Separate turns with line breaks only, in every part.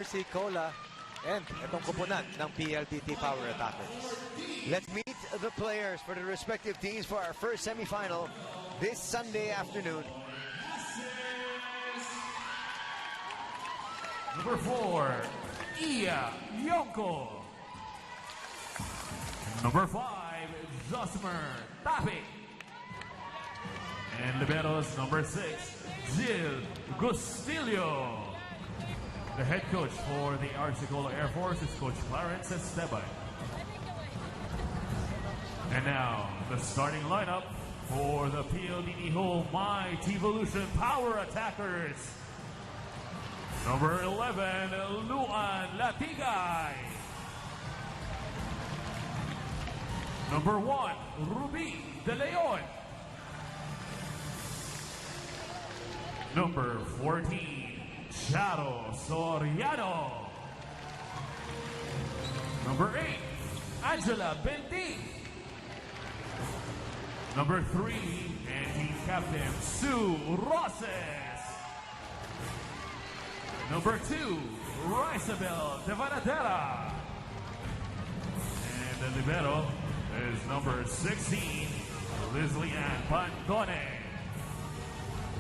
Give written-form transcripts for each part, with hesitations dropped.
Si Cola and itong kupunan ng PLDT Power Attackers.
Let's meet the players for the respective teams for our first semifinal this Sunday afternoon.
Number 4, Iya Yonko. Number 5, Josmer Tapi. And liberos number 6, Jill Gustilio. The head coach for the Arsicola Air Force is Coach Clarence Esteban. And now, the starting lineup for the PLDT Home Might Evolution Power Attackers. Number 11, Luan Latigay. Number 1, Ruby De Leon. Number 14, Charo Soriano. Number 8, Angela Benti. Number 3, and team captain Sue Roses. Number 2, Risabel De Vanadera. And the libero is number 16, Leslie Ann Pantone.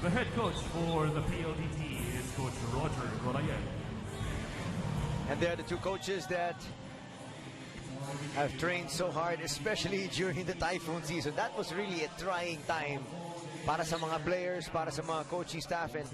The head coach for the PLDT is Coach Roger Gorayen.
And they're the two coaches that have trained so hard, especially during the typhoon season. That was really a trying time para sa mga players, para sa mga coaching staff, and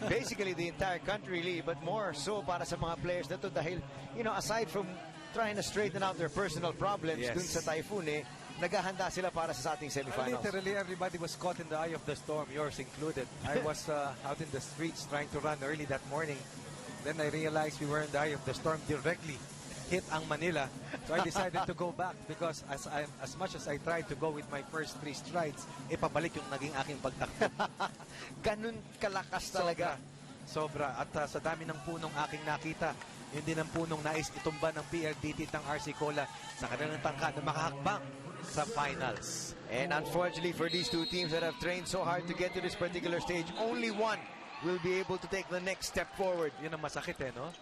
basically the entire country really, but more so para sa mga players na to dahil, you know, aside from trying to straighten out their personal problems dun sa typhoon, naghahanda sila para sa ating semifinals.
Literally, everybody was caught in the eye of the storm, yours included. I was out in the streets trying to run early that morning. Then I realized we were in the eye of the storm, directly hit ang Manila. So I decided to go back because as much as I tried to go with my first 3 strides, pabalik yung naging aking pagtakbo.
Ganun kalakas talaga.
Sobra. At sa dami ng punong aking nakita, yun din ang punong nais itumba ng PLDT ng Arsicola sa kanilang tangka na makahakbang sa finals.
And unfortunately for these two teams that have trained so hard to get to this particular stage, only one will be able to take the next step forward.
Yun ang masakit no?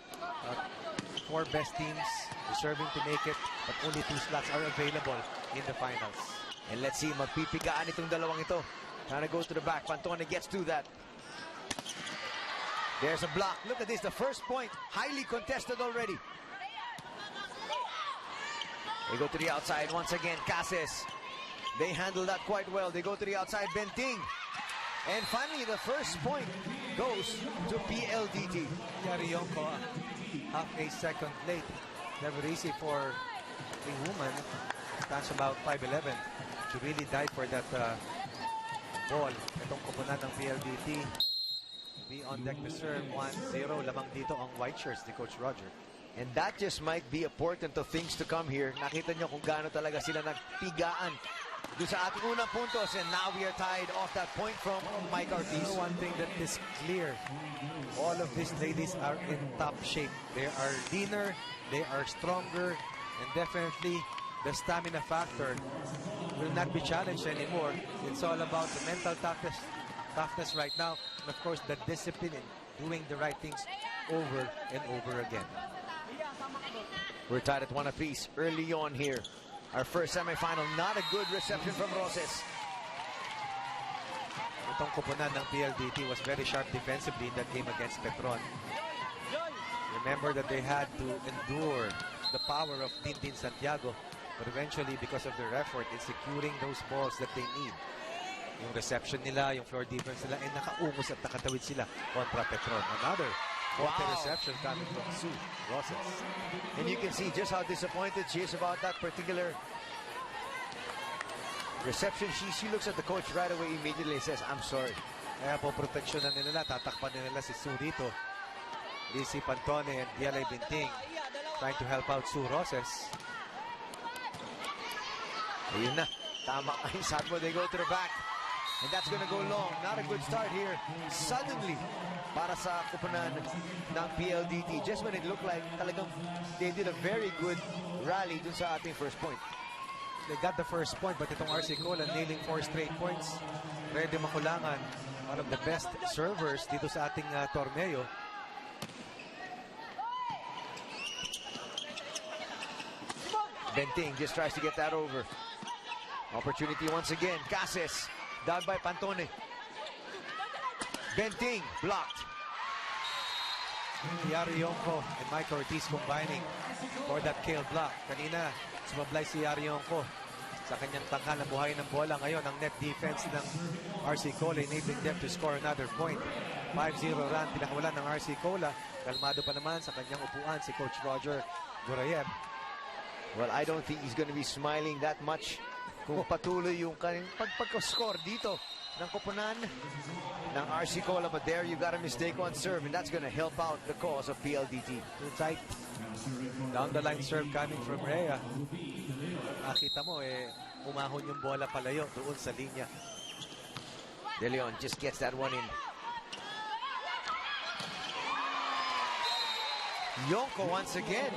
4 best teams deserving to make it, but only 2 slots are available in the finals.
And let's see, magpipigaan itong dalawang ito. Trying to go to the back. Pantone gets to that. There's a block. Look at this, the first point, highly contested already. They go to the outside once again. Cases, they handle that quite well. They go to the outside. Benting. And finally, the first point goes to PLDT.
Yari Yonko, half a second late. Never easy for a woman. That's about 5'11". She really died for that ball. Itong kupunan ng PLDT. Be on deck to serve 1-0. Lamang dito ang white shirts ni Coach Roger.
And that just might be a portent of things to come here. Nakita nyo kung gaano talaga sila nagpigaan doon sa ating unang puntos. And now we are tied off that point from Mike Ortiz.
One thing that is clear, all of these ladies are in top shape. They are leaner, they are stronger, and definitely the stamina factor will not be challenged anymore. It's all about the mental toughness right now, and of course the discipline in doing the right things over and over again.
We're tied at 1 apiece early on here. Our first semifinal, not a good reception from Roses.
Itong kupunan ng PLDT was very sharp defensively in that game against Petron. Remember that they had to endure the power of Tintin Santiago, but eventually because of their effort in securing those balls that they need, yung reception nila, yung floor defense nila, nakaumos at nakatawid sila kontra Petron. Another reception coming from Sue Roses.
And you can see just how disappointed she is about that particular reception. She looks at the coach right away immediately and says, I'm sorry.
Kaya po proteksyonan nila, tatakpan nila si Sue dito. Lizzie Pantone and Dialay Binting trying to help out Sue Roses.
Ayun na, tama kayo sa mo. They go to the back. And that's gonna go long. Not a good start here. Suddenly, para sa kupunan ng PLDT. Just when it looked like talagang they did a very good rally dun sa ating first point.
They got the first point, but itong Arsicola nailing 4 straight points. Rede Makulangan, one of the best servers dito sa ating torneo.
Benting just tries to get that over. Opportunity once again. Cases. Down by Pantone. Benting blocked.
Yari Yonko and Mike Ortiz combining for that kill block. Kanina, sumablay si Yari Yonko sa kanyang tangka na buhay ng bola. Ngayon, ang net defense ng RC Cola enabling them to score another point. 5-0 run, pinakawalan ng RC Cola. Kalmado pa naman sa kanyang upuan si Coach Roger Gurayev.
Well, I don't think he's going to be smiling that much kung patuloy yung kanyang pagpagka-score dito ng koponan ng RC Cola. But there you got a mistake on serve, and that's going to help out the cause of PLDT.
Too tight. Down the line serve coming from Rhea. Nakita mo umahon yung bola palayo doon sa linya.
De Leon just gets that one in. Yonko once again.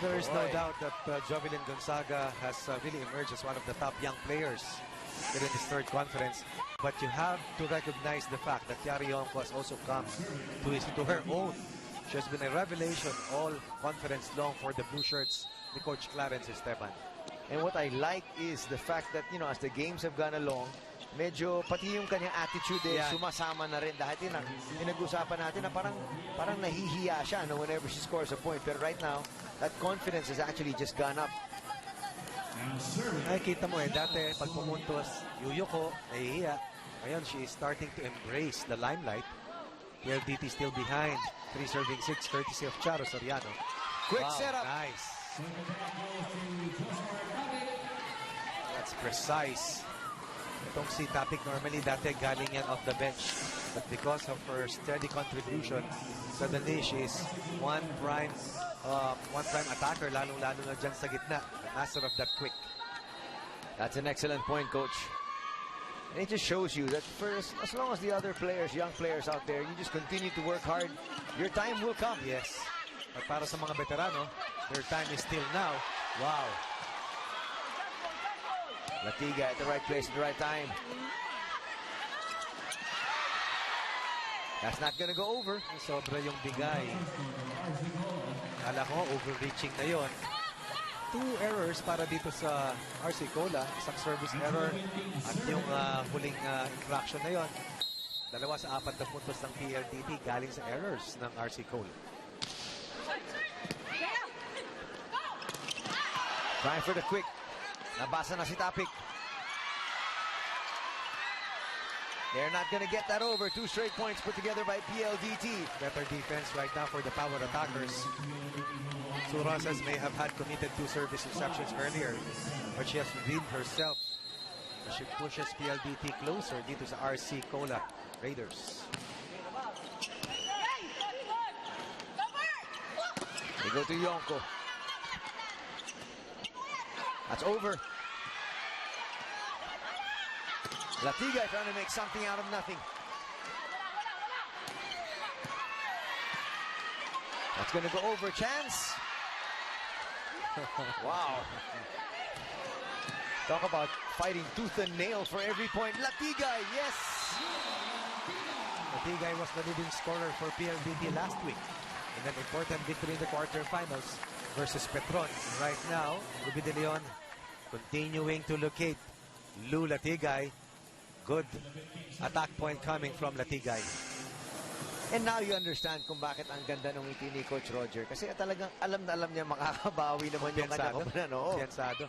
There is no doubt that Jovelyn Gonzaga has really emerged as one of the top young players in this third conference. But you have to recognize the fact that Yari Yonko has also come to her own. She has been a revelation all conference long for the Blue Shirts ni Coach Clarence Esteban.
And what I like is the fact that, you know, as the games have gone along, medyo pati yung kanyang attitude sumasama na rin. Dahil pinag-usapan natin na parang nahihiya siya whenever she scores a point. Pero right now, that confidence has actually just gone up.
Ay, kita mo dati pag pumuntos, Yuyoko, nahihiya. Ngayon, she is starting to embrace the limelight. PLDT still behind. 3 serving 6, courtesy of Charo Soriano.
Quick setup.
Nice. That's precise. Itong si Tapik normally dati galing yan off the bench. But because of her steady contribution, suddenly she is one prime attacker, lalong-lalo na dyan sa gitna. The master of that quick.
That's an excellent point, Coach. And it just shows you that first, as long as the other players, young players out there, you just continue to work hard, your time will come.
Yes. At para sa mga veterano, their time is still now. Wow.
Latiga at the right place at the right time. That's not gonna go over.
Sobra yung bigay. Kala ko, overreaching na yon. 2 errors para dito sa RC Cola. Isang service error at yung huling infraction na yon. 2 sa 4 na puntos ng PLDT galing sa errors ng RC Cola.
Trying for the quick. Nabasa na si Tapik. They're not going to get that over. 2 straight points put together by PLDT.
Better defense right now for the power attackers. Surasas may have had committed 2 service receptions earlier, but she has redeemed herself as she pushes PLDT closer dito sa RC Cola Raiders.
They go to Yonko. That's over. Latiga trying to make something out of nothing. That's going to go over. Chance. Wow. Talk about fighting tooth and nail for every point. Latigay, yes.
Latigay was the leading scorer for PLDT last week in an important victory in the quarterfinals versus Petron. Right now, Ruby De Leon continuing to locate Lou Latigay. Good attack point coming from Latigay.
And now you understand kung bakit ang ganda ng ngiti ni Coach Roger. Kasi talagang alam na alam niya makakabawi naman yung kanyang kapanan.
Piansado.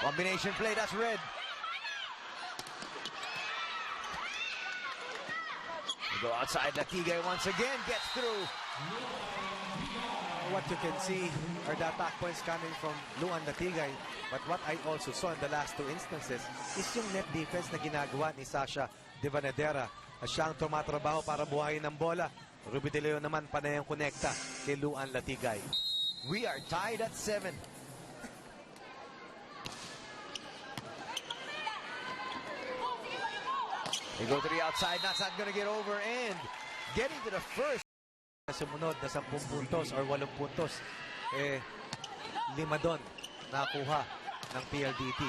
Combination play, that's red. We go outside, Latigay once again gets through.
What you can see are the attack points coming from Luan Latigay. But what I also saw in the last 2 instances is yung net defense na ginagawa ni Sasha De Vanadera. Siyang tumatrabaho para buhayin ng bola. Ruby De Leon naman panayang konekta kay Luan Latigay.
We are tied at 7. They go to the outside. That's not going to get over. And getting to the first.
Sumunod na 10 puntos or 8 puntos. 5 doon nakuha ng PLDT.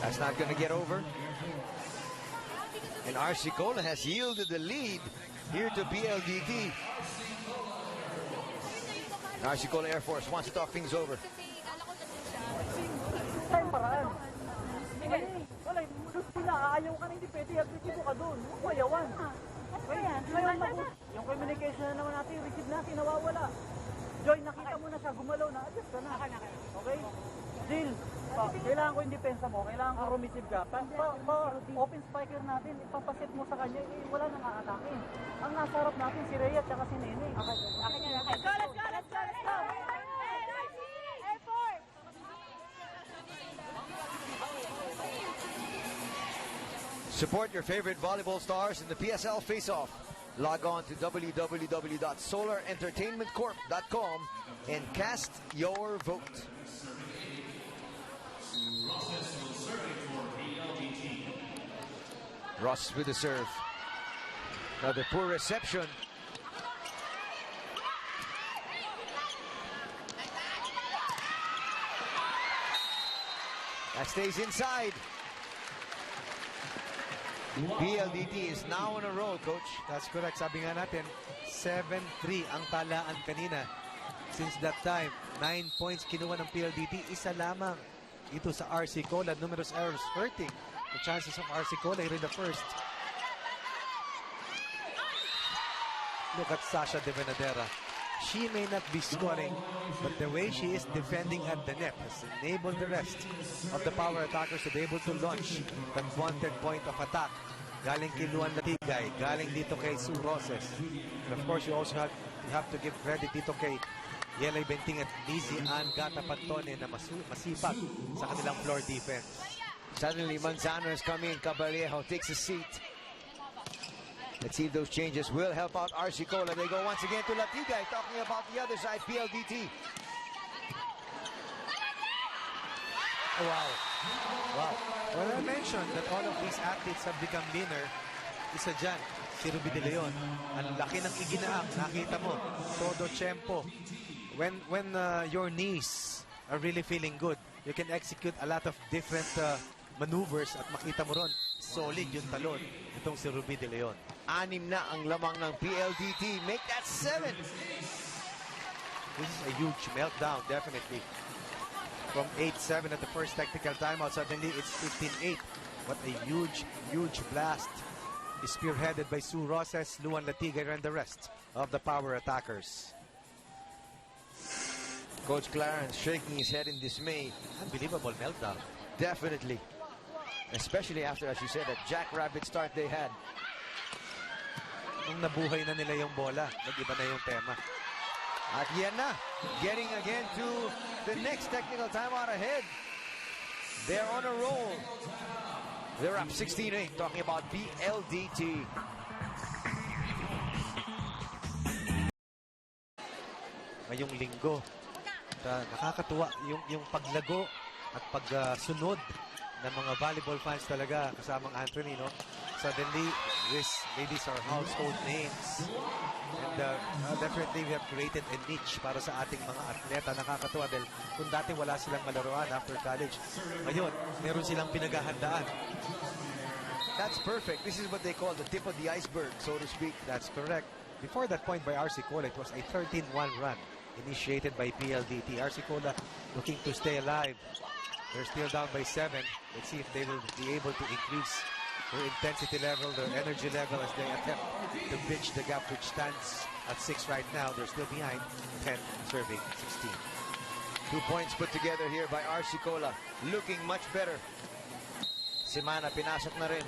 That's not going to get over. And RC Cola has yielded the lead here to PLDT. Arsicola Air Force wants to talk things over.
Tayong paraan. Wala, gusto na, ayaw ka na, hindi pwede, agresibo ka doon. Mayawan. Ngayon, yung communication na naman natin, receive natin, nawawala. Joy, nakita mo na siya, gumalaw na, adjust ka na. Okay? Jill, kailangan ko yung depensa mo, kailangan ko rumiceive ka. Open spiker natin, ipapasit mo sa kanya, wala nang aatake. Ang nasa harap natin, si Rhea at saka si Nene.
Let's go!
Support your favorite volleyball stars in the PSL face-off. Log on to www.solarentertainmentcorp.com and cast your vote. Ross with the serve. Another poor reception. That stays inside. PLDT is now on a roll, coach.
That's correct. Sabi nga natin, 7-3 ang talaan kanina. Since that time, 9 points kinuha ng PLDT. Isa lamang ito sa RC Cola. Numerous errors hurting the chances of RC Cola here in the first. Look at Sasha De Venadera. She may not be scoring, but the way she is defending at the net has enabled the rest of the power attackers to be able to launch that wanted point of attack. Galing kay Luan Latigay, galing dito kay Sue Roses. And of course, you also have to give credit dito kay Yelay Benting at Lizzie Ann Gata Pantone na masipag sa kanilang floor defense.
Suddenly, Manzano has come in. Caballejo takes a seat. Let's see if those changes will help out RC Cola. They go once again to Latigay, talking about the other side, PLDT.
Oh, wow. Wow. Well, I mentioned that all of these athletes have become leaner. Isa dyan, si Ruby De Leon. Ang laki ng iginaak. Nakita mo, todo tempo. When your knees are really feeling good, you can execute a lot of different maneuvers at makita mo ron, solid yung talon. Itong si Ruby De Leon.
6 na ang lamang ng PLDT. Make that 7.
This is a huge meltdown, definitely. From 8-7 at the first technical timeout, suddenly it's 15-8. What a huge, huge blast. Is spearheaded by Sue Roses, Luan Latigay, and the rest of the power attackers.
Coach Clarence shaking his head in dismay.
Unbelievable meltdown.
Definitely. Especially after, as you said, that jackrabbit start they had.
Nung nabuhay na nila yung bola, nag-iba na yung tema.
At yan na, getting again to the next technical timeout ahead. They're on a roll. They're up 16-8, talking about PLDT.
Ngayong linggo, nakakatuwa yung paglago at pagsunod ng mga volleyball fans talaga kasamang Anthony, no? Suddenly, these ladies are household names. And definitely we have created a niche para sa ating mga atleta. Nakakatuwa dahil kung dati wala silang malaruan after college, ngayon, meron silang pinaghahandaan.
That's perfect. This is what they call the tip of the iceberg, so to speak.
That's correct. Before that point by RC Cola, it was a 13-1 run initiated by PLDT. RC Cola looking to stay alive. They're still down by 7. Let's see if they will be able to increase their intensity level, their energy level as they attempt to bridge the gap, which stands at 6 right now. They're still behind 10, serving 16.
2 points put together here by RC Cola. Looking much better. Semana pinasok na rin.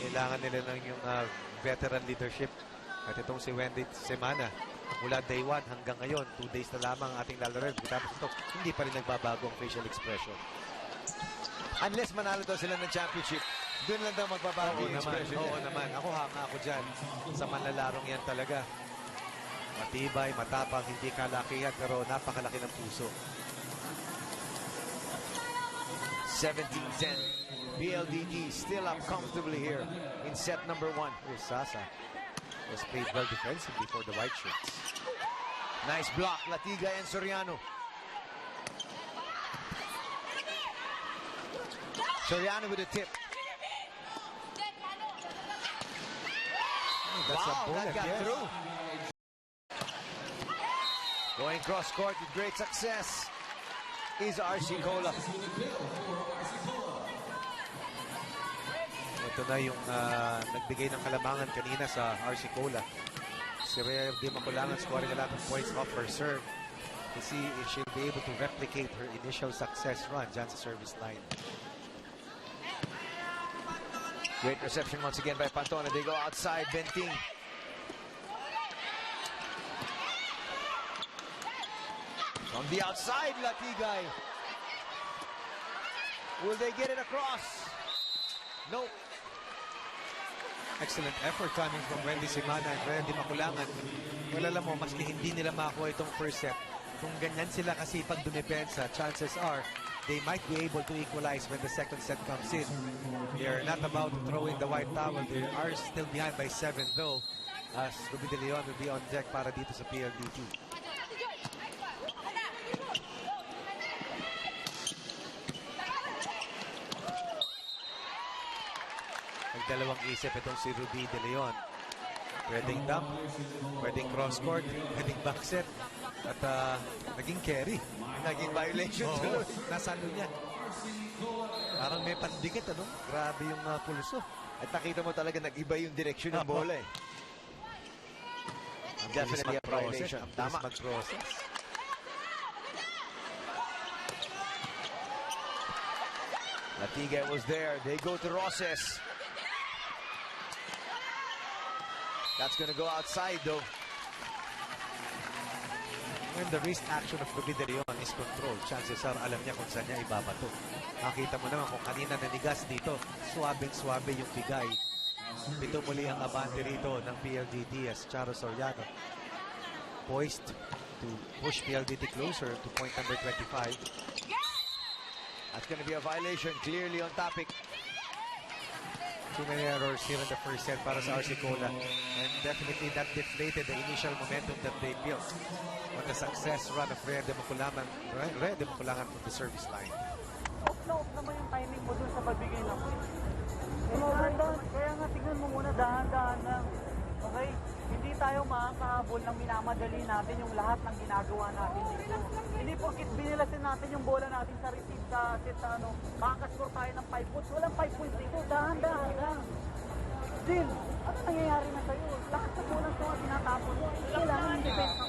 Kailangan nila lang yung veteran leadership. At itong si Wendy Semana, mula day 1 hanggang ngayon, 2 days na lamang ating lalaroin. Tapos ito, hindi pa rin nagbabago ang facial expression.
Unless manalo daw sila ng championship, doon lang daw magbabago yung expression.
Oo naman. Ako hanga ako dyan. Sa manlalarong yan talaga. Matibay, matapang, hindi kalakihan, pero napakalaki ng puso.
17-10. PLDT still up comfortably here in set number 1.
Sasa was played well defensively for the white shirts.
Nice block, Latigay and Soriano. Soriano with a tip.
that's a
Wow,
bullet,
that got
yes.
through. Going cross court with great success is RC Cola.
Ito na yung nagbigay ng kalamangan kanina sa RC Cola. Si Rhea Di Maculangan scoring a lot of points off her serve to see if she'll be able to replicate her initial success run dyan sa service line.
Great reception once again by Pantone. They go outside, Benting. From the outside, Latigay. Will they get it across? Nope.
Excellent effort coming from Wendy Simana and Rhea Di Maculangan. Well, alam mo, maski hindi nila makakuha itong first set, kung ganyan sila kasi pag dumepensa, chances are they might be able to equalize when the second set comes in. They are not about to throw in the white towel. They are still behind by 7 though, as Ruby De Leon will be on deck para dito sa PLDT. Nagdalawang isip itong si Ruby De Leon. Pwedeng dump, pwedeng cross court, pwedeng backset, at naging carry.
Naging violation
Oo,
tuloy.
nasalo niya. Parang may pandikit, ano? Grabe yung pulso.
At nakita mo talaga nag-iba yung direksyon ng bola eh. Definitely a violation.
Ang bilis
Tama.
mag-process.
Latigay was there. They go to Roses. That's gonna go outside though.
When the wrist action of Ruby De Leon is controlled, chances are alam niya kung saan niya ibabato. Nakita mo naman kung kanina nanigas dito, swabing-swabe yung bigay. Pito muli ang abante rito ng PLDT as Charo Soriano. Poised to push PLDT closer to point number 25.
That's gonna be a violation. Clearly on topic.
Too many errors here in the first set para sa RC Cola, and definitely that deflated the initial momentum that they built on the success run of Rhea De Maculangan from the service line.
Off na off naman yung timing mo dun sa pagbigay ng points. Dahan-dahan. Kaya nga tignan mo muna, dahan-dahan lang. Okay? Hindi tayo makakahabol ng minamadali natin yung lahat ng ginagawa natin dito. Hindi porkit binilasin natin yung bola natin sa receive sa set sa ano, makakascore tayo ng 5 points. Walang 5 points dito. Dahan-dahan lang. Jill, ano nangyayari na sa'yo? Lahat sa bola ito ang tinatapon mo. Kailangan yung defense mo.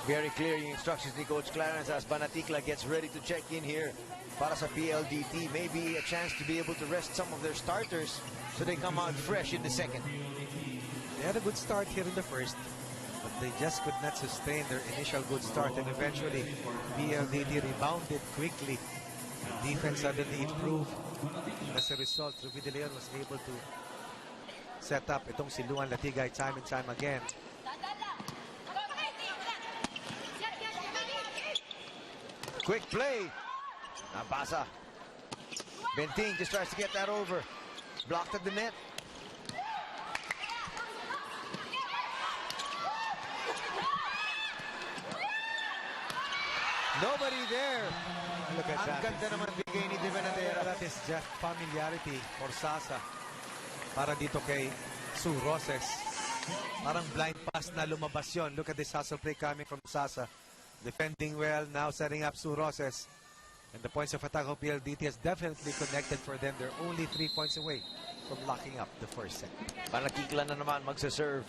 Very clear yung instructions ni Coach Clarence as Banatikla gets ready to check in here para sa PLDT. Maybe a chance to be able to rest some of their starters so they come out fresh in the second.
They had a good start here in the first, but they just could not sustain their initial good start, and eventually PLDT rebounded quickly. Defense suddenly improved. As a result, Ruby De Leon was able to set up itong si Luan Latigay time and time again.
Quick play. Nabasa. Benting just tries to get that over. Blocked at the net. Nobody there.
Look at
Ang
that.
ganda naman bigay ni Divenadera.
That is just familiarity for Sasa. Para dito kay Sue Roses. Parang blind pass na lumabas yun. Look at this hustle play coming from Sasa. Defending well, now setting up Sue Roses. And the points of attack of PLDT has definitely connected for them. They're only 3 points away from locking up the first set.
Panakikla na naman magsaserve.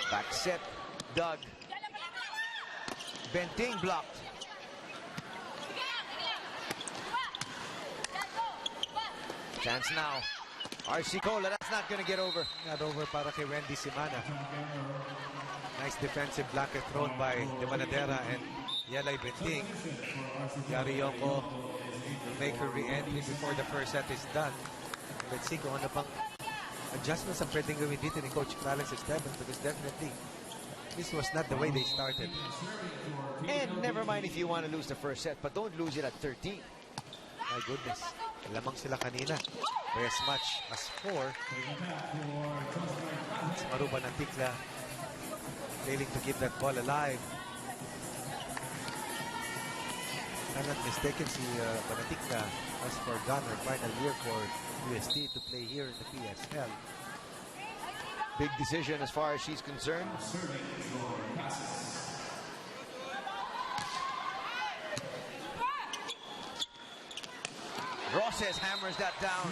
Back set, Doug. Benting blocked. Chance now. RC Cola, that's not gonna get over.
Not over para kay Wendy Simana. Nice defensive blanket thrown by Divanadera and Yelay Benting. Yariyoko will make her re-entry before the first set is done. Let's see kung ano pang adjustments ang pwedeng gawin dito ni Coach Clarence Esteban, because definitely this was not the way they started.
And never mind if you want to lose the first set, but don't lose it at 13.
My goodness. Lamang sila kanina by as much as 4. It's Maruba ng Tikla failing to keep that ball alive. If I'm not mistaken, si Banatikna has forgone her final year for UST to play here in the PSL.
Big decision as far as she's concerned. Roses hammers that down.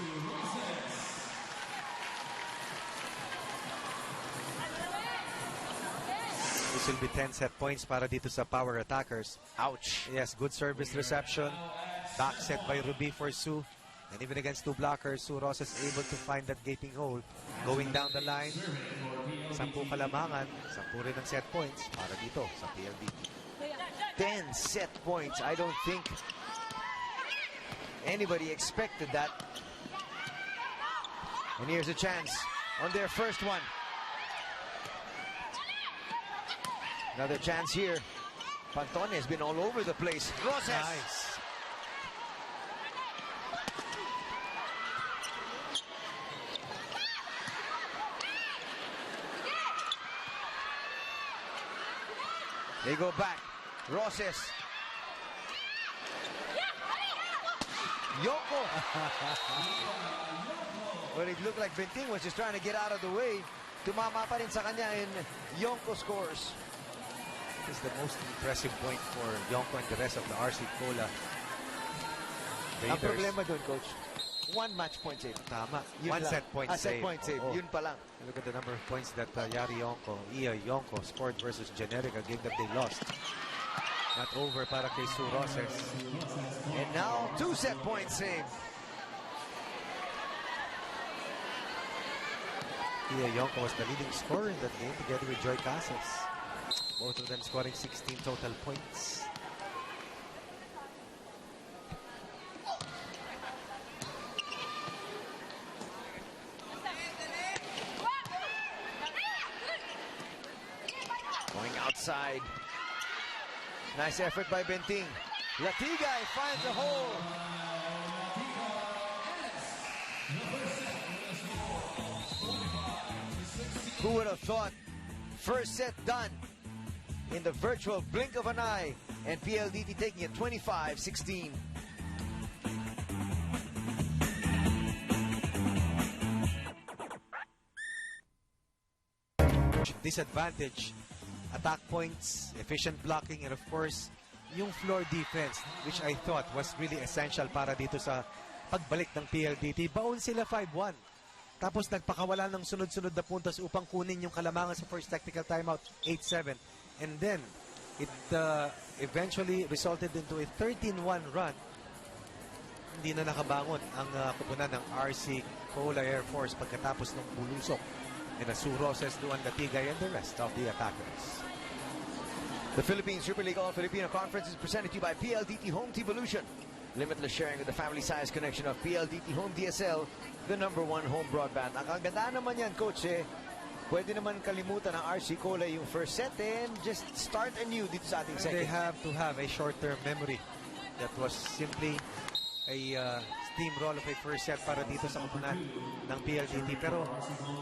This will be 10 set points para dito sa power attackers.
Ouch.
Yes, good service reception. Back set by Ruby for Sue. And even against two blockers, Sue Roses able to find that gaping hole. Going down the line. 10 kalamangan. 10 rin ang set points para dito sa PLDT.
10 set points. I don't think anybody expected that. And here's a chance on their first one. Another chance here. Pantone has been all over the place. Roses.
Nice.
They go back. Roses. Yoko. Well, it looked like Benting was just trying to get out of the way. Tumama pa rin sa kanya and Yonko scores.
This is the most impressive point for Yonko and the rest of the RC Cola
Ang
Raiders.
problema doon, coach, one match point save.
Tama.
Yun
One
lang.
set point
Set
save.
point save.
Oo.
Yun pa lang.
Look at the number of points that Iya Yonko scored versus Generica, game that they lost. Not over para kay Sue Roses.
And now, 2 set point save.
Iya Yonko was the leading scorer in that game together with Joy Casas. Both of them scoring 16 total points.
Going outside. Nice effort by Benting. Latigay finds a hole. Who would have thought? First set done in the virtual blink of an eye, and PLDT taking it 25-16.
Disadvantage, attack points, efficient blocking, and of course, yung floor defense, which I thought was really essential para dito sa pagbalik ng PLDT. Baon sila 5-1. Tapos nagpakawala ng sunod-sunod na puntos upang kunin yung kalamangan sa first technical timeout, 8-7. And then, it eventually resulted into a 13-1 run. Hindi na nakabangon ang kupunan ng RC Cola Air Force pagkatapos ng bulusok and Sue Roses, Luan Latigay, and the rest of the attackers.
The Philippine Superliga All Filipino Conference is presented to you by PLDT Home T-Volution. Limitless sharing with the family-size connection of PLDT Home DSL, the #1 home broadband. Ang kaganda naman yan, coach, pwede naman kalimutan ng RC Cola yung first set and just start anew dito sa ating second.
They have to have a short-term memory. That was simply a steamroll of a first set para dito sa kupunan ng PLDT. Pero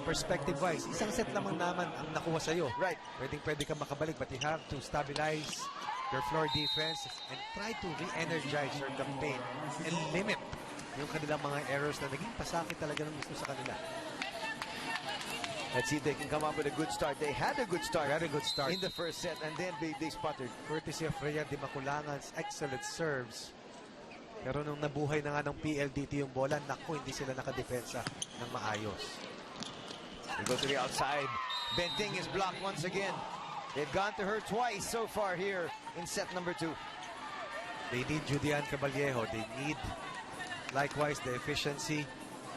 perspective-wise, isang set lamang naman ang nakuha sa'yo.
Right.
Pwede ka makabalik, but you have to stabilize your floor defense and try to re-energize your campaign and limit yung kanilang mga errors na naging pasakit talaga ng gusto sa kanila.
Let's see if they can come up with a good start. They had a good start.
Very good start.
In the first set, and then they sputtered.
Courtesy of Freya Di Maculangan's excellent serves. Pero nung nabuhay na nga ng PLDT yung bola, naku, hindi sila nakadepensa ng maayos.
They go to the outside. Benting is blocked once again. They've gone to her twice so far here in set number 2.
They need Judian Caballejo. They need, likewise, the efficiency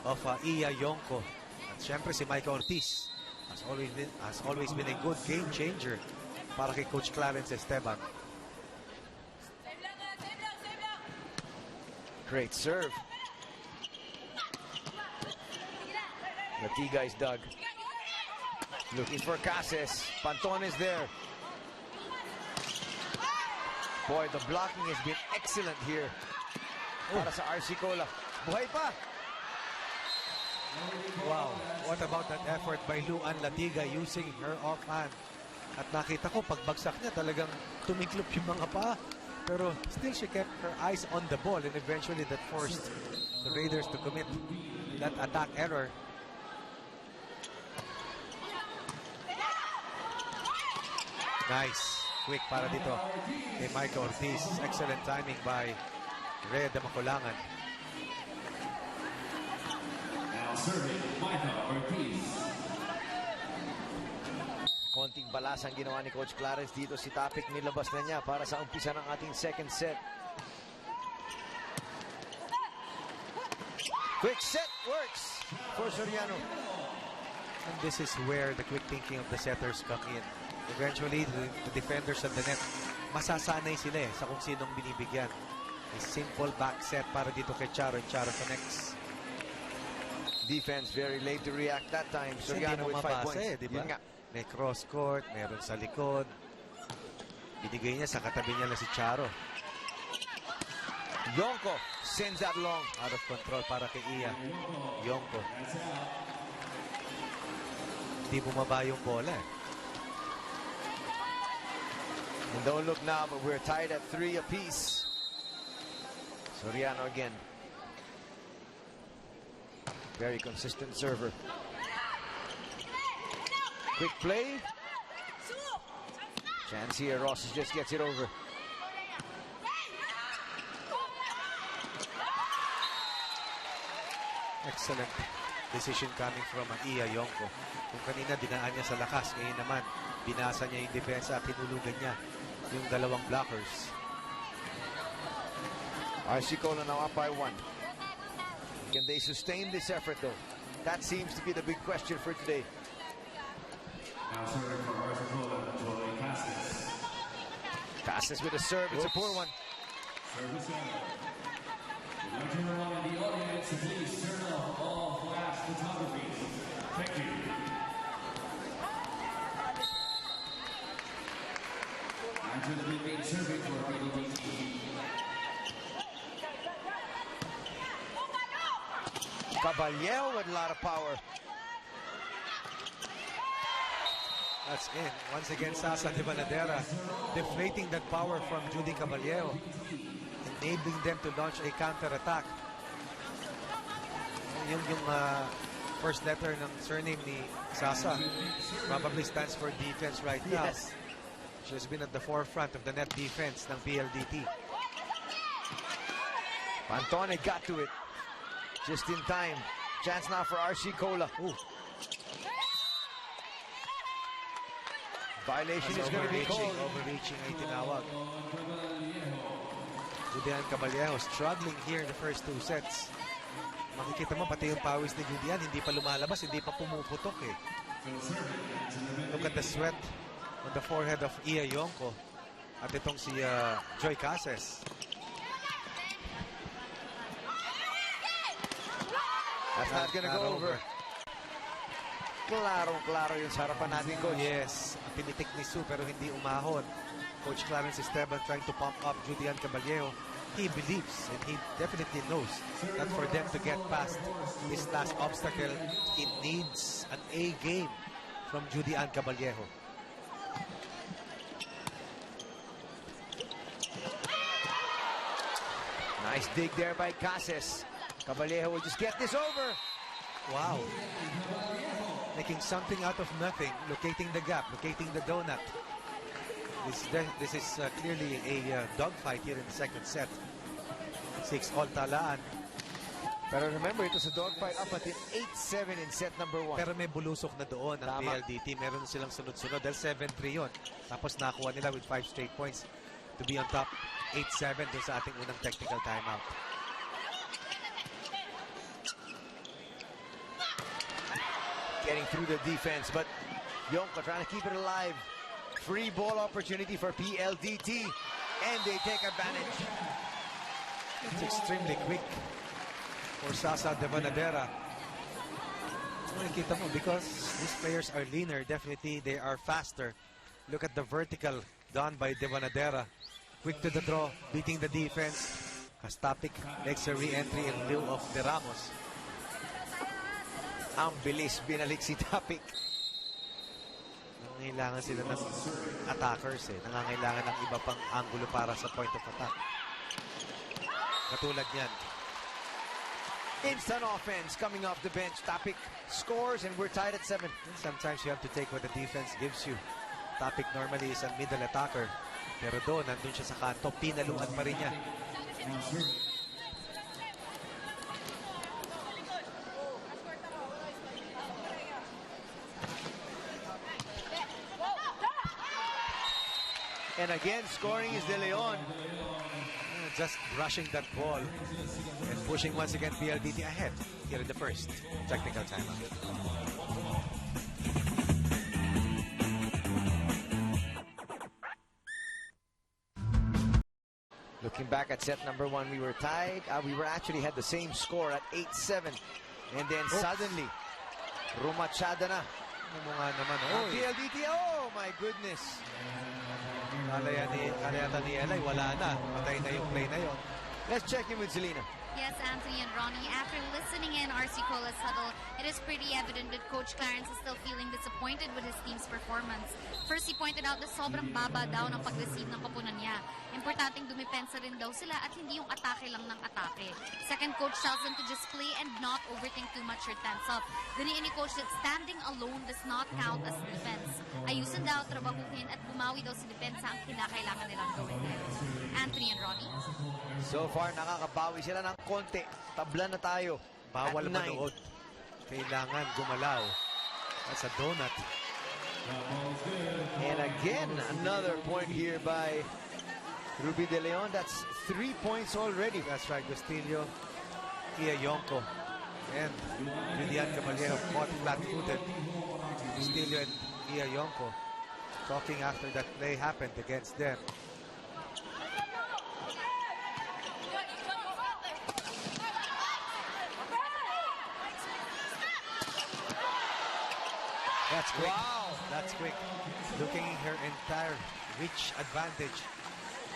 of Iya Yonko. At syempre si Micah Ortiz has always been a good game changer para kay Coach Clarence Esteban.
Great serve. Latigay's dug. Looking for Cases. Pantone is there. Boy, the blocking has been excellent here para sa RC Cola. Buhay pa!
Wow, what about that effort by Luan Latiga using her offhand At nakita ko, pagbagsak niya, talagang tumiklop yung mga paa. Pero still, she kept her eyes on the ball, and eventually that forced the Raiders to commit that attack error. Nice. Quick para dito kay Micah Ortiz. Excellent timing by Red Makulangan.
Now serving Micah Ortiz.
Konting balas ang ginawa ni Coach Clarence dito. Si Tapik nilabas na niya para sa umpisa ng ating second set. Quick set works for Soriano.
And this is where the quick thinking of the setters come in. Eventually, the defenders of the net, masasanay sila sa kung sinong binibigyan. A simple back set para dito kay Charo, and Charo connects.
Defense very late to react that time. Soriano with 5 points.
Diba?
Yun nga.
May cross court, meron sa likod. Binigay niya sa katabi niya na si Charo.
Yonko sends that long.
Out of control para kay Iya. Yonko. Hindi bumaba yung bola.
And don't look now, but we're tied at 3 apiece. Soriano again. Very consistent server. Quick play. Chance here. Ross just gets it over.
Excellent decision coming from Iya Yonko. Kung kanina dinaan niya sa lakas, ngayon naman binasa niya yung depensa at hinulugan niya yung dalawang blockers.
Arcicola now up by 1. Can they sustain this effort though? That seems to be the big question for today.
Now serving for Arcicola, Joey Casas.
Casas with a serve. It's a poor one.
Service error. We'd like to remind the audience to please turn off all flash photography. Thank you. Angela Philippine serving for PLDT.
Caballero with a lot of power.
That's in. Once again, Sasa de Banadera deflating that power from Judy Caballero, enabling them to launch a counter-attack. Yung first letter ng surname ni Sasa probably stands for defense right now.
Yes.
She has been at the forefront of the net defense ng PLDT.
Pantone got to it just in time. Chance now for Arcicola. Ooh. Violation is going to be called.
Overreaching ay tinawag. Julian Caballero struggling here in the first 2 sets. Makikita mo pati yung pawis ni Julian hindi pa lumalabas, hindi pa pumuputok eh. Look at the sweat on the forehead of Iya Yonko at itong si Joy Casas.
That's not going to go over. Klaro yung sa harapan natin, Coach.
Yes, pinitik ni Sue pero hindi umahon. Coach Clarence Esteban trying to pump up Julian Caballero. He believes and he definitely knows that for them to get past this last obstacle, it needs an A game from Julian Caballero.
Nice dig there by Casas. Caballero will just get this over.
Wow. Making something out of nothing, locating the gap, locating the donut. This is clearly a dogfight here in the second set. 6-all talaan.
Pero remember, it was a dogfight up until 8-7 in set number 1.
Pero may bulusok na doon ng
Tama.
PLDT. Meron silang sunod-sunod dahil 7-3 yun. Tapos nakuha nila with 5 straight points to be on top 8-7 dun sa ating unang technical timeout.
Getting through the defense, but Yonko trying to keep it alive. Free ball opportunity for PLDT, and they take advantage.
It's extremely quick for Sasa de Banadera. Nakikita mo, because these players are leaner, definitely they are faster. Look at the vertical done by de Banadera. Quick to the draw, beating the defense. Kastapik makes a re-entry in lieu of De Ramos.
Ang bilis, binalik si Tapik.
Nangangailangan sila ng attackers eh. Nangangailangan ng iba pang angulo para sa point of attack. Katulad niyan.
Instant offense coming off the bench. Topic scores and we're tied at 7.
Sometimes you have to take what the defense gives you. Topic normally is a middle attacker. Pero doon, nandun siya sa kanto, pinaluan pa rin niya.
And again, scoring is De Leon.
Just rushing that ball and pushing once again PLDT ahead here in the first. Technical timeout.
Looking back at set number 1, we were tied. We were actually had the same score at 8-7. And then suddenly, rumachada na.
Ano mo nga naman,
Ang PLDT, oh my goodness.
Kala ni Elay, wala na. Patay na yung play na yon.
Let's check in with Selena.
Yes, Anthony and Ronnie, after listening in RC Cola's huddle, it is pretty evident that Coach Clarence is still feeling disappointed with his team's performance. First, he pointed out na sobrang baba daw ng pag-receive ng kapunan niya. Importanteng dumipensa rin daw sila at hindi yung atake lang ng atake. Second, Coach tells them to just play and not overthink too much or tense up. Diniin ni Coach that standing alone does not count as defense. Ayusin daw, trabahuhin at bumawi daw sa depensa ang kinakailangan nilang gawin. Anthony and Ronnie?
So far, nakakabawi sila ng konti. Tabla na tayo.
Bawal
at 9.
manood. Kailangan gumalaw. That's a donut.
And again, another point here by Ruby De Leon. That's 3 points already.
That's right, Gustillo, Kia Yonko, and Julian Caballero caught flat-footed. Gustillo and Kia Yonko talking after that play happened against them. That's quick.
Wow.
That's quick. Looking at her entire reach advantage.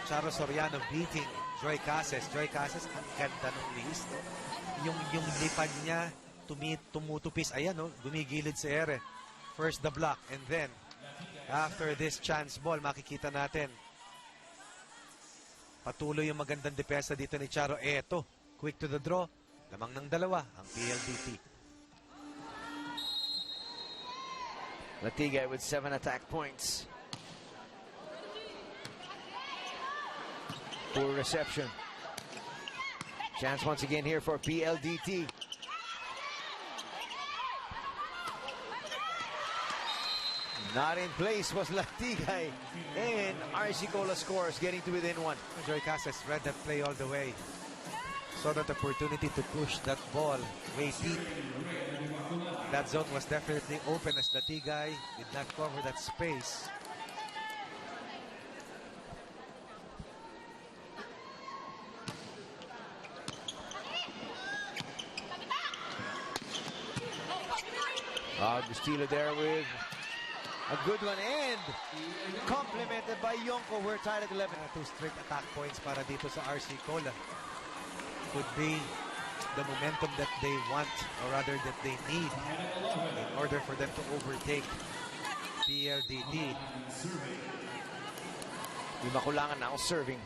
Charo Soriano beating Joy Cases. Joy Cases, ang ganda ng release. No? Yung lipad niya, tumutupis. Ayan, no? Gumigilid sa ere. First the block. And then, after this chance ball, makikita natin. Patuloy yung magandang depensa dito ni Charo. Eto, quick to the draw. Lamang ng dalawa, ang PLDT.
Latiga with 7 attack points. Poor reception. Chance once again here for PLDT. Not in place was Latigay. And RC Cola scores, getting to within 1.
Joy Casas read that play all the way. Saw that opportunity to push that ball way deep. That zone was definitely open as Latigay did not cover that space.
Agustilo there with a good one and complemented by Yonko. We're tied at 11.
2 straight attack points para dito sa RC Cola. Could be the momentum that they want, or rather that they need, in order for them to overtake PLDT.
Di makulangan now serving.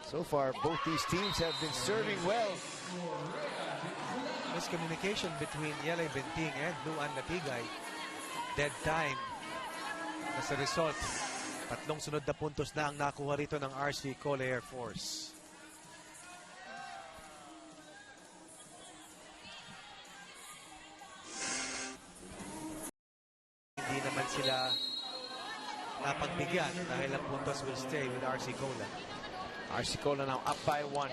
So far, both these teams have been serving well.
Miscommunication between Yelay Benting and Luan Latigay. Dead time. As a result, tatlong sunod na puntos na ang nakuha rito ng RC Cola Air Force. Hindi naman sila napagbigyan dahil ang puntos will stay with RC Cola.
RC Cola now up by 1.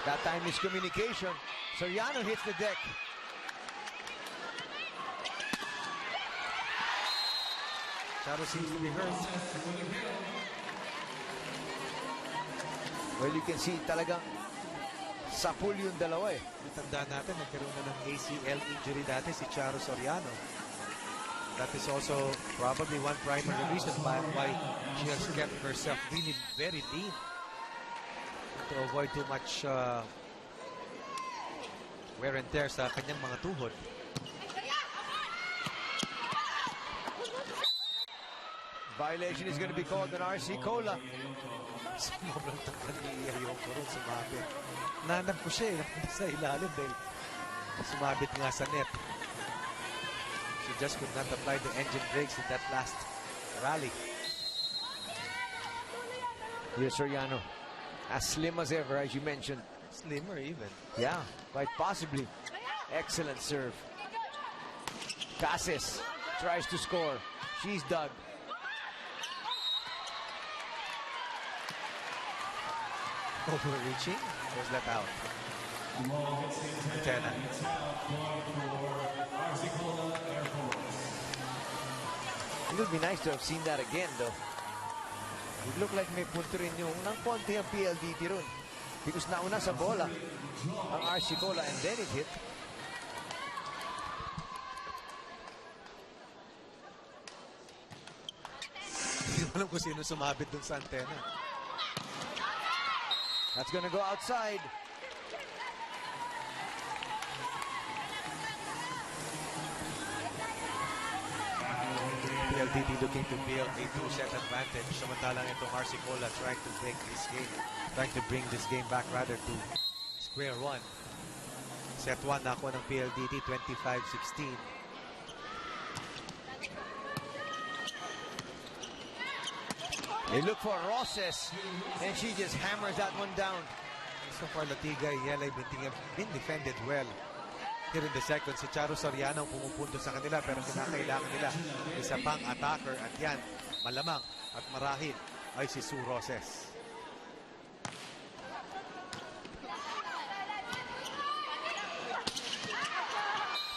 That time miscommunication. Soriano hits the deck.
Charo seems to be hurt.
Well, you can see talagang sapul yung dalawa eh.
Tandaan natin, nagkaroon na ng ACL injury dati si Charo Soriano. That is also probably one primary reason why she has kept herself really very lean. to avoid too much wear and tear sa kanyang mga tuhod.
Violation is going to be called on RC Cola.
Sobrang tagal ni Ayoko rin sumabit. Nanap ko siya napunta sa ilalim dahil sumabit nga sa net. She just could not apply the engine brakes in that last rally.
Here's Soriano. As slim as ever, as you mentioned.
Slimmer even.
Yeah, quite possibly. Excellent serve. Casis tries to score. She's dug.
Overreaching. Was let out. Antena.
It would be nice to have seen that again, though. It looked like may punto rin yung ng konti ang PLDT ron. Because nauna sa bola ang RC Cola and then it hit.
Hindi ko alam kung sino sumabit dun sa antena.
That's gonna go outside.
PLDT looking to build a 2-set advantage. Samantalang itong RC Cola trying to break this game. Trying to bring this game back rather to square one. Set 1 na ako ng PLDT, 25-16.
They look for Roses, and she just hammers that one down.
So far, Latiga and Yelay have been defended well. Here in the second, si Charo Soriano ang pumupunto sa kanila pero kinakailangan nila isa pang attacker at yan, malamang at marahil ay si Sue Roses.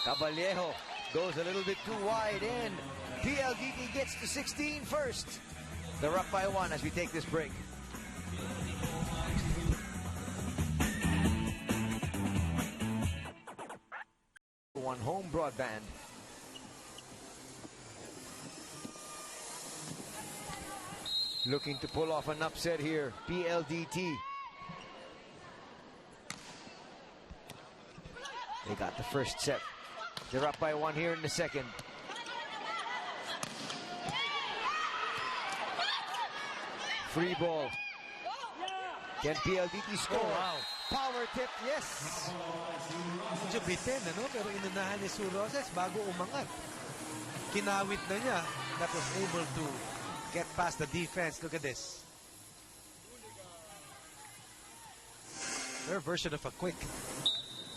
Caballero goes a little bit too wide and PLDT gets to 16 first. They're up by 1 as we take this break. One home broadband. Looking to pull off an upset here, PLDT. They got the first set. They're up by 1 here in the second. Free ball. Can PLDT score?
Oh, wow.
Power tip, yes.
Medyo bitin, ano? Pero inunahan ni Sue Roses bago umangat. Kinawit na niya. That was able to get past the defense. Look at this. Their version of a quick.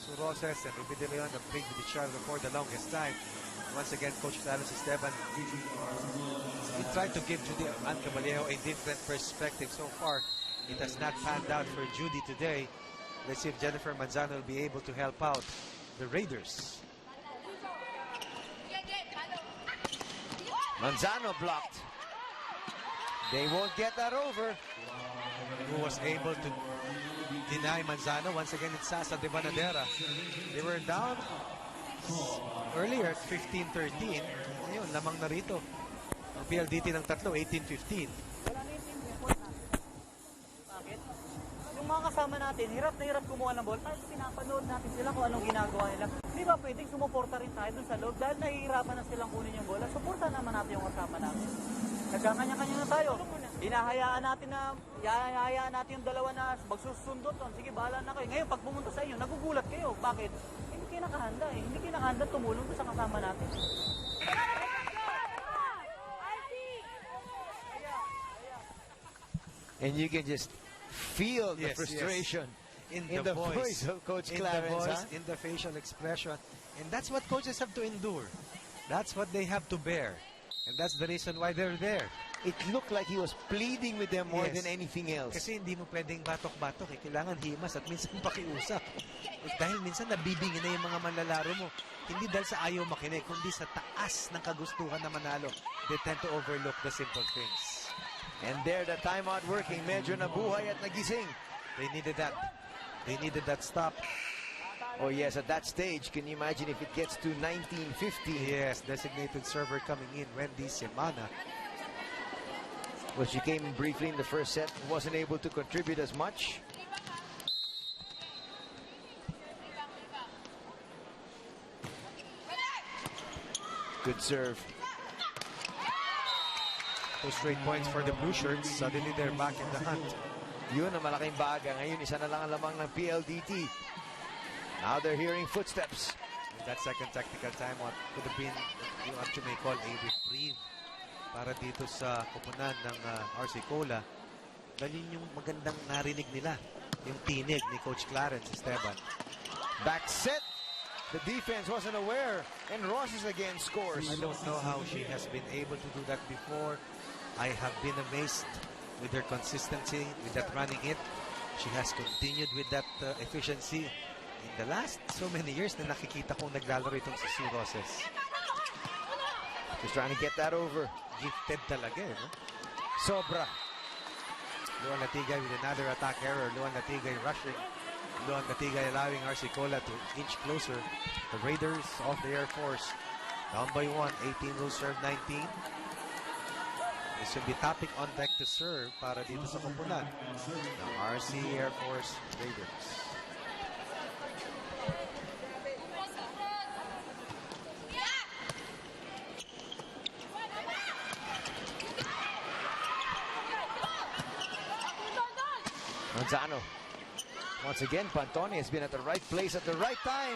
Sue Roses and Ruby De Leon have played with each other for the longest time. Once again, Coach Carlos Esteban, he tried to give Judy and Caballero a different perspective. So far, it has not panned out for Judy today. Let's see if Jennifer Manzano will be able to help out the Raiders.
Manzano blocked. They won't get that over.
Who was able to deny Manzano? Once again, it's Sasa de Banadera. They were down earlier at 15-13. Ngayon, lamang na rito. Ang PLDT ng tatlo, 18-15.
Bakit? Yung mga kasama natin, hirap na hirap kumuha ng ball. Tapos pinapanood natin sila kung anong ginagawa nila. Hindi ba pwedeng sumuporta rin tayo dun sa loob dahil nahihirapan na silang kunin yung bola. Suporta naman natin yung kasama natin. Nagkakanya-kanya na tayo. Hinahayaan natin yung dalawa na magsusundot. Sige, bahala na kayo. Ngayon, pag pumunta sa inyo, nagugulat kayo. Bakit? Hindi kayo nakahanda eh. Hindi kayo nakahanda tumulong sa kasama natin.
And you can just feel the frustration
in
the voice of Coach Clarence.
In the facial expression. And that's what coaches have to endure. That's what they have to bear. And that's the reason why they're there.
It looked like he was pleading with them more than anything else.
Kasi hindi mo pwedeng batok-batok eh. Kailangan himas at minsan pakiusap. Dahil minsan nabibingin na yung mga manlalaro mo. Hindi dahil sa ayaw makinig, kundi sa taas ng kagustuhan na manalo. They tend to overlook the simple things.
And there, the timeout working. Medyo nabuhay at nagising.
They needed that. They needed that stop.
Oh yes, at that stage, can you imagine if it gets to 19-50?
Yes, designated server coming in, Wendy Semana.
Well, she came in briefly in the first set, wasn't able to contribute as much. Good serve.
2 straight points for the blue shirts. Suddenly they're back in the hunt.
Yun ang malaking baga. Ngayon, isa na lang ang lamang ng PLDT. Now they're hearing footsteps.
In that second tactical timeout could have been yung what you may call a reprieve para dito sa kupunan ng RC Cola. Dahil yun yung magandang narinig nila. Yung tinig ni Coach Clarence Esteban.
Back set. The defense wasn't aware, and Roses again scores.
I don't know how she has been able to do that before. I have been amazed with her consistency, with that running hit. She has continued with that efficiency in the last so many years na nakikita kong naglalaro itong si Sue Roses.
Just trying to get that over.
Gifted talaga, no?
Sobra.
Luan Latigay with another attack error. Luan Latigay rushing. Luan Latigay allowing RC Cola to inch closer. The Raiders of the Air Force down by 1. 18 will serve 19. This will be topic on deck to serve para dito sa kumpulan ng RC Air Force Raiders.
Manzano. Once again, Pantone has been at the right place at the right time.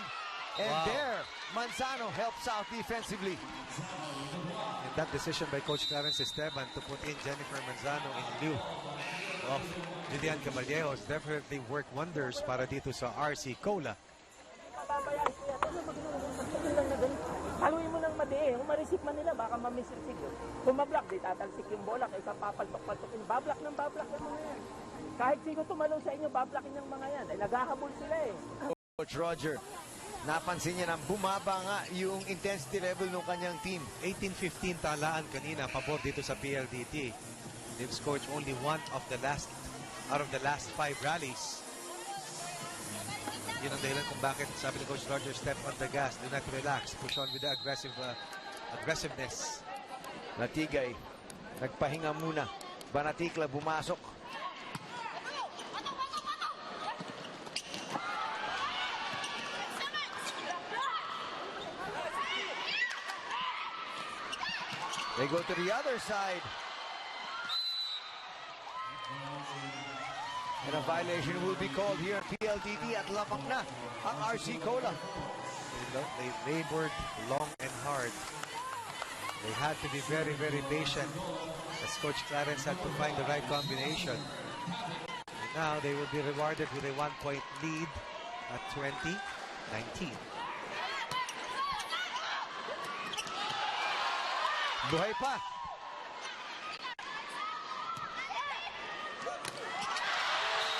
And
Wow.
there, Manzano helps out defensively.
And that decision by Coach Clarence Esteban to put in Jennifer Manzano in lieu of Lilian Caballejos definitely worked wonders para dito sa RC Cola.
Haluin mo ng madi. Kung ma-receive man nila, baka ma-miss-receive yun. Kung ma-block, di tatalsik yung bola kaysa papaltok-paltokin. Bablock ng bablock ng mga yan. Kahit sino tumalong sa inyo, bablockin yung mga yan. Ay, naghahabol sila eh.
Coach Roger, napansin niya na bumaba nga yung intensity level ng kanyang team.
18-15 talaan kanina pabor dito sa PLDT. They've scored only one of the last out of the last 5 rallies. Yun ang dahilan kung bakit sabi ni Coach Roger, step on the gas, do not relax, push on with the aggressiveness.
Latigay, nagpahinga muna. Banatikla bumasok. They go to the other side. And a violation will be called here at PLDT at lamang na ang RC Cola.
They labored long and hard. They had to be very, very patient as Coach Clarence had to find the right combination. And now they will be rewarded with a 1-point lead at 20-19.
Buhay pa.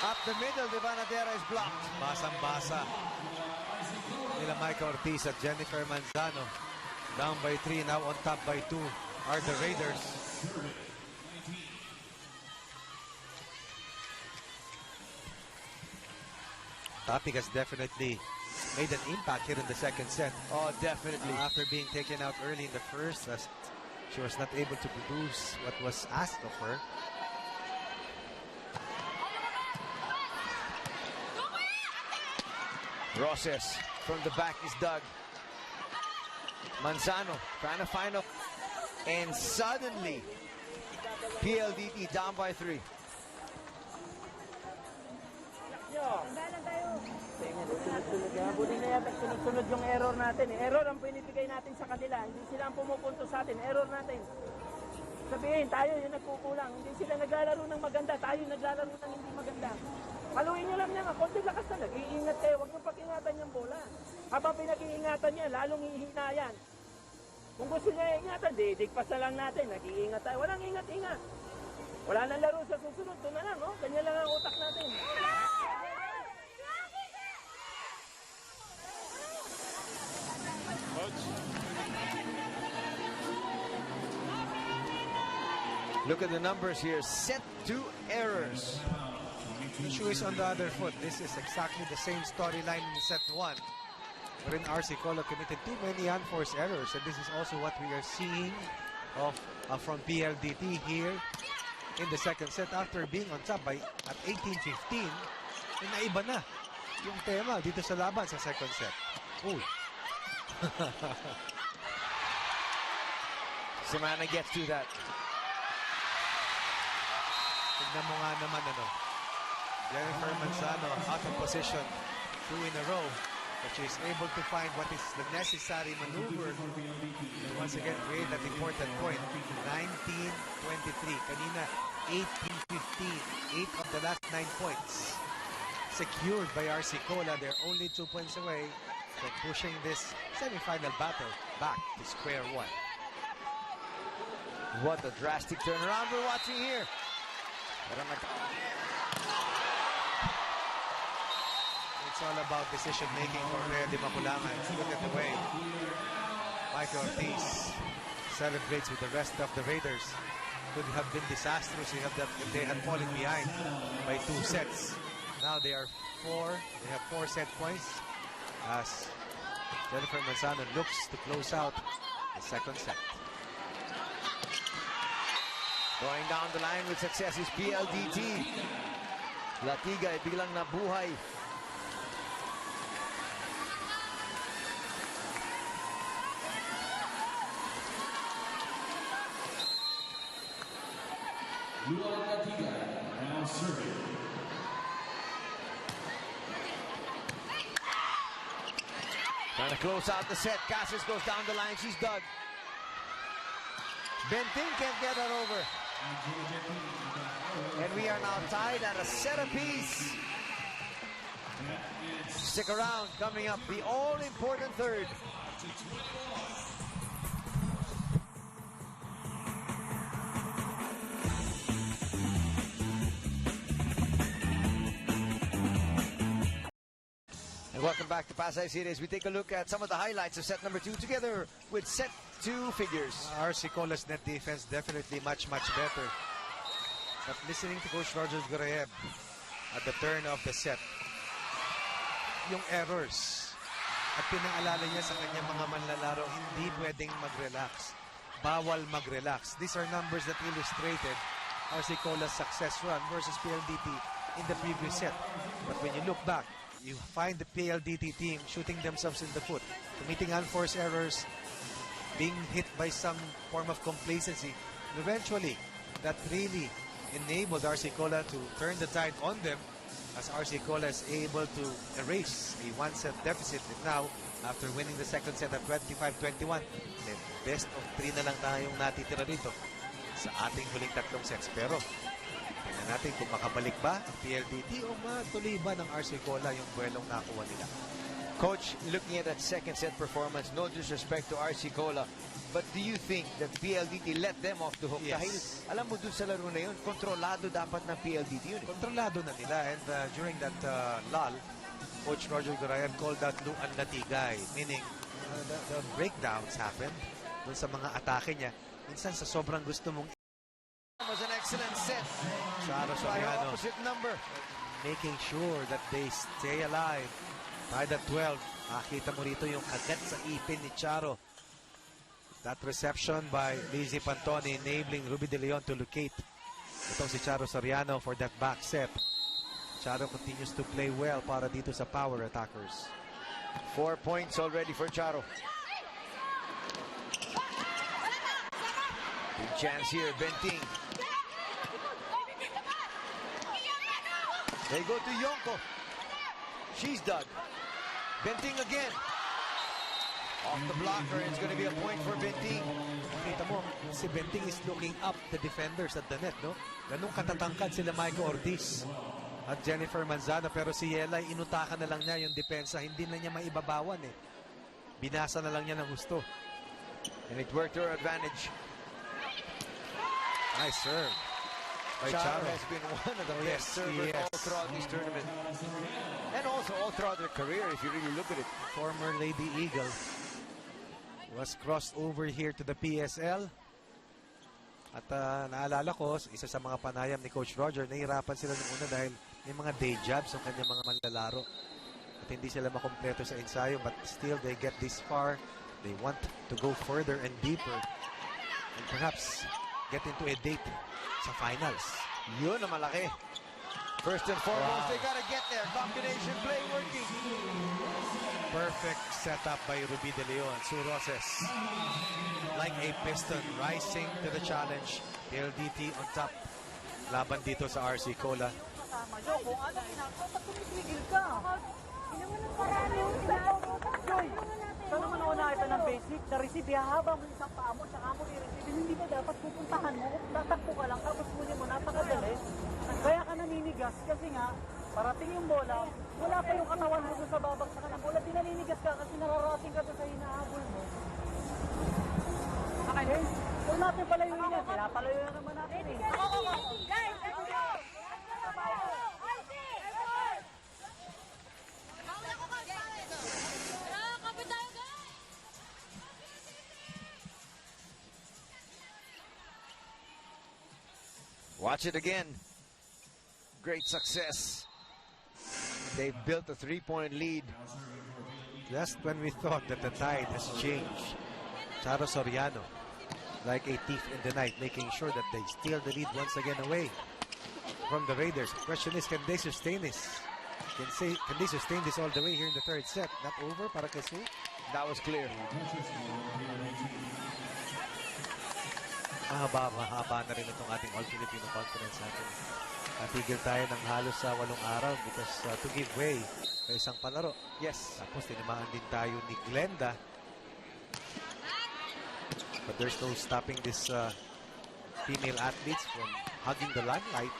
Up the middle, the Vanadera is blocked.
Basang-basa nila Micah Ortiz at Jennifer Manzano. Down by 3, now on top by 2 are the Raiders. Topic has definitely made an impact here in the second set.
Oh, definitely.
After being taken out early in the first, as she was not able to produce what was asked of her.
Roses from the back is dug. Manzano trying to find a... And suddenly, PLDT down by 3.
Buti na yata sunod-sunod yung error natin. Error ang pinipigay natin sa kanila. Hindi sila ang pumupunto sa atin. Error natin. Sabihin, tayo yung nagkukulang. Hindi sila naglalaro ng maganda. Tayo naglalaro ng hindi maganda. Haluin nyo lang niya. Konti lakas na. Nag-iingat kayo. Huwag nyo pag-ingatan yung bola. Habang pinag-iingatan niya, lalong ihina yan. Kung gusto niya ingatan, digpas na lang natin. Nag-iingat tayo. Walang ingat-ingat. Wala nang laro sa susunod. Ito na lang, oh. Ganyan lang ang utak natin.
Look at the numbers here. Set 2 errors.
The shoe is on the other foot. This is exactly the same storyline in set 1. Wherein RC Cola committed too many unforced errors. And this is also what we are seeing from PLDT here in the second set after being on top by at 18-15. Naiba na yung tema dito sa laban sa second set. Uy.
Semana gets to that.
Tignan mo nga naman Jennifer Manzano out of position 2 in a row, but she is able to find what is the necessary maneuver and once again create that important point. 19-23. Kanina 18-15. 8 of the last 9 points secured by RC Cola. They're only 2 points away from pushing this semifinal battle back to square one.
What a drastic turnaround we're watching here.
It's all about decision making for Rhea Di Maculangan. Look at the way Michael Ortiz celebrates with the rest of the Raiders. Could have been disastrous if they had fallen behind by 2 sets. Now they have 4 set points as Jennifer Manzano looks to close out the second set.
Going down the line with success is PLDT. Latiga ay biglang nabuhay.
Latiga now serving.
Trying to close out the set. Cassius goes down the line. She's dug. Benting can't get her over. And we are now tied at a set apiece. Stick around. Coming up, the all-important third. And welcome back to Pasay City as we take a look at some of the highlights of set number 2 together with set 2 figures.
RC Cola's net defense definitely much better. But listening to Coach Roger Gurayev at the turn of the set, yung errors at pinaalala niya sa kanyang mga manlalaro, hindi pwedeng mag-relax. Bawal mag-relax. These are numbers that illustrated RC Cola's success run versus PLDT in the previous set. But when you look back, you find the PLDT team shooting themselves in the foot, committing unforced errors, being hit by some form of complacency. And eventually, that really enabled RC Cola to turn the tide on them as RC Cola is able to erase a 1-set deficit. And now, after winning the second set at 25-21, best of 3 na lang tayong natitira rito sa ating huling 3 sets. Pero tingnan natin kung makabalik ba ang PLDT o matuloy ba ng RC Cola yung buwelong nakuha nila.
Coach, looking at that second set performance, no disrespect to RC Cola, but do you think that PLDT let them off the hook?
Yes.
Dahil alam mo dun sa laro na yun, kontrolado dapat ng PLDT yun.
Kontrolado na nila, and during that lull, Coach Roger Gurayev called out Luan Latigay, meaning the breakdowns happened dun sa mga atake niya. Minsan sa sobrang gusto mong
It was an excellent set.
Charo
By her
Soriano
opposite number.
making sure that they stay alive. Tied at 12. Makita mo rito yung kagat sa ipin ni Charo. That reception by Lizzie Pantoni enabling Ruby De Leon to locate itong si Charo Soriano for that back set. Charo continues to play well para dito sa power attackers.
4 points already for Charo. Big chance here, Benting. They go to Yonko. She's dug. Benting again. Off the blocker, it's going to be a point for Benting.
Kita mo, si Benting is looking up the defenders at the net, no? Ganun katatangkad sila Michael Ortiz at Jennifer Manzano, pero si Yelay, inutakan na lang niya yung depensa. Hindi na niya maibabawan eh. Binasa na lang niya ng gusto.
And it worked to her advantage.
Nice serve by
Charo
Charo.
has been one of the best servers
yes.
all throughout this tournament. And also all throughout their career, if you really look at it.
Former Lady Eagle was crossed over here to the PSL. At naalala ko, isa sa mga panayam ni Coach Roger, nahihirapan sila nung una dahil may mga day jobs ang kanyang mga manlalaro. At hindi sila makompleto sa ensayo, but still they get this far. They want to go further and deeper. And perhaps get into a date sa finals.
Yun na malaki. First and foremost, they gotta get there. Combination play working.
Perfect setup by Ruby De Leon. Suroses, like a piston, rising to the challenge. PLDT on top. Laban dito sa RC Cola.
Kasama nyo, kung ano ginagawa, ba't tumitigil ka? Joy, saan naman ako nakita ng basic? Na-receive, ihahaba mo isang paa mo, tsaka mo i-receive. Hindi ba dapat pupuntahan mo? Tatakbo ka lang, tapos kunin mo, napakadali. Kaya ka naninigas kasi nga, parating yung bola, wala pa yung katawan mo sa babagsakan ng bola. Di naninigas ka kasi nararating ka sa hinahabol mo. Okay, huwag natin palayuin yan. Pinapalayo na naman natin eh.
Guys, let's go!
Watch it again. Great success. They built a 3-point lead.
Just when we thought that the tide has changed, Charo Soriano, like a thief in the night, making sure that they steal the lead once again away from the Raiders. The question is, can they sustain this? Can they sustain this all the way here in the third set? Not over para kay Su?
That was clear.
Mahaba na rin itong ating All-Filipino Conference natin. Natigil tayo ng halos sa 8 araw because to give way sa isang palaro.
Yes.
Tapos tinamaan din tayo ni Glenda. But there's no stopping this female athletes from hugging the limelight.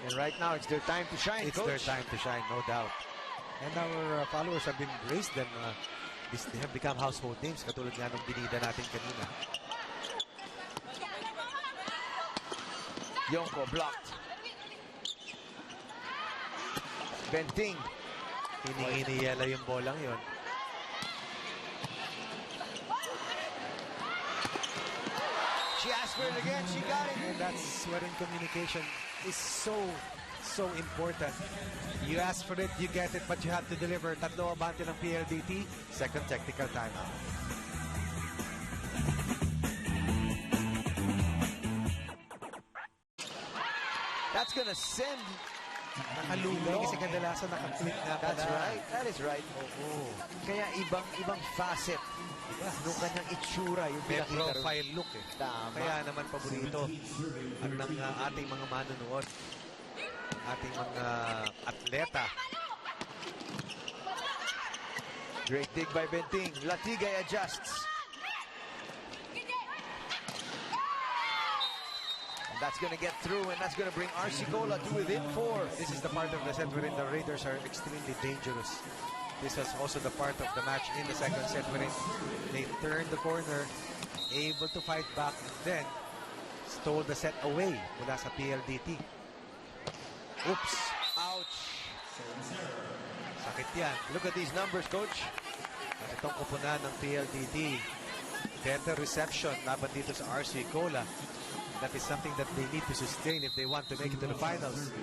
And right now, it's their time to shine,
It's
Coach.
their time to shine, no doubt. And our followers have embraced them. They have become household names, katulad nga nung binida natin kanina.
Yonko blocked. Benting.
Hiningi ni Yela yung bolang yon.
She asked for it again. She got it.
And that's wherein communication is so important. You ask for it, you get it, but you have to deliver. Tatlo abante ng PLDT. Second technical timeout.
That's gonna send.
Nakalugay kasi kadalasan naka-flip nga
That's
pala.
right. That is right.
Oo.
Kaya ibang facet nung kanyang itsura yung
May
pinakita ron.
profile look eh.
Tama.
Kaya naman paborito at ng ating mga manonood, ating mga atleta.
Great dig by Benting. Latigay adjusts. And that's going to get through, and that's going to bring RC Cola to within 4.
This is the part of the set wherein the Raiders are extremely dangerous. This was also the part of the match in the second set wherein they turned the corner, able to fight back, and then stole the set away mula sa PLDT. Oops!
Ouch.
Sakit yan.
Look at these numbers, Coach.
At itong kupunan ng PLDT, better reception laban dito sa RC Cola. That is something that they need to sustain if they want to make it to the finals.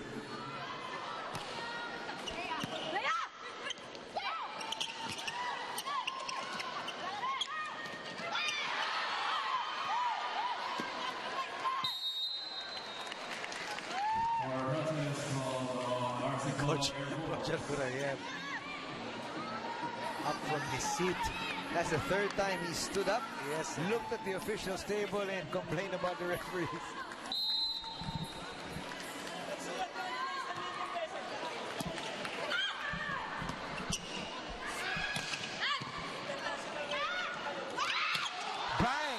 Coach Roger Burayev up from his seat.
That's the third time he stood up,
Yes.
looked at the officials' table, and complained about the referees. Bang!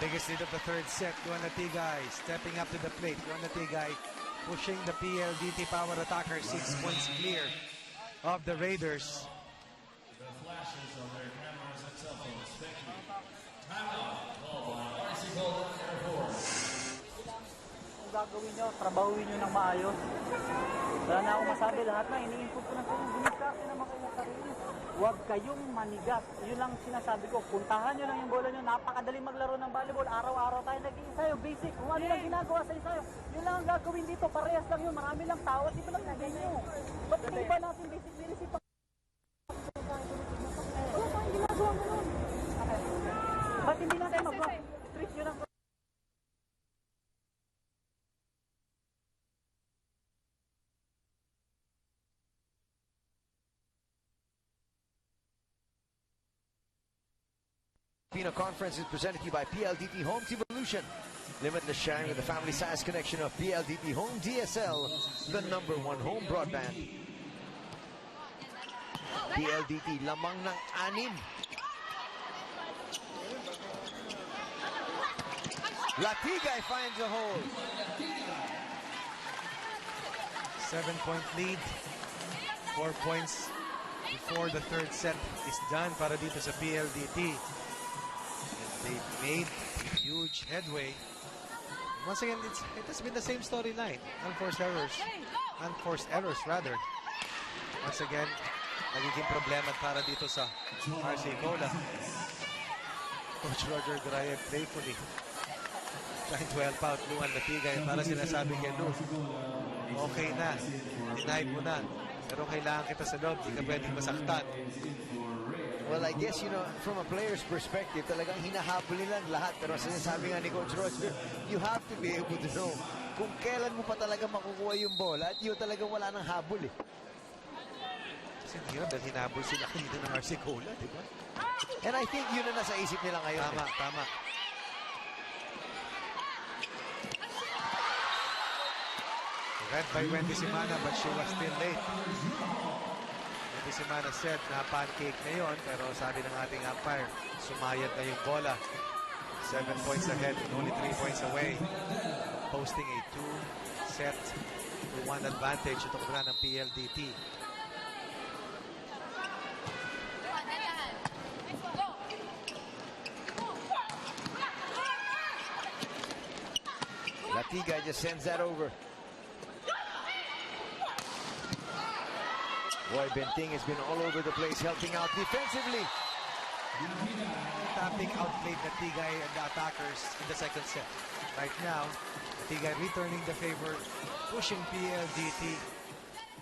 Biggest lead of the third set. Juan Natigay stepping up to the plate. Juan Natigay pushing the PLDT power attacker 6 points clear of the Raiders.
Kung gagawin nyo, trabahuin nyo ng maayos. Wala na akong masabi, lahat na ini-input ko ng kanyang bumiskasi naman kanyang sarili. Huwag kayong manigas. Yun lang sinasabi ko. Puntahan nyo lang yung bola nyo. Napakadaling maglaro ng volleyball. Araw-araw tayo nag-iisayo. Basic. Kung ano lang ginagawa sa isayo. Yun lang ang gagawin dito. Parehas lang yun. Marami lang tao. At iba lang nagay nyo. Ba't hindi ba natin basic leadership? Wala tayong ginagawa ganun. Ba't hindi natin mag-block? Treat nyo lang.
Filipino Conference is presented to you by PLDT Homes Evolution. Limitless sharing with the family size connection of PLDT Home DSL, the #1 home broadband. PLDT lamang ng 6. Latigay finds a hole.
7-point lead. 4 points before the third set is done para dito sa PLDT. And they made huge headway. Once again, it has been the same storyline. Unforced errors rather. Once again, nagiging problema para dito sa RC Cola. Coach Roger Graye playfully trying to help out Luan Latigay para sinasabi kay Lu, okay na, deny mo na, pero kailangan kita sa loob, di ka pwedeng masaktan.
Well, I guess, you know, from a player's perspective, talagang hinahabol nila lahat. Pero sinasabi nga ni Coach Roger, you have to be able to know kung kailan mo pa talaga makukuha yung bola at yun talagang wala nang habol eh.
Kasi hirap dahil hinabol sila kanina ng RC Cola, di ba?
And I think yun na nasa isip nila ngayon.
Tama, tama. Read by Wendy Simana, but she was still late. Wendy Simana said na pancake na yun, pero sabi ng ating umpire, sumayad na yung bola. 7 points ahead and only 3 points away. Posting a 2-set to 1 advantage itong mula ng PLDT.
Latigay just sends that over. Boy, Benting has been all over the place, helping out defensively.
Tapping outplayed Latigay and the attackers in the second set. Right now, Latigay returning the favor, pushing PLDT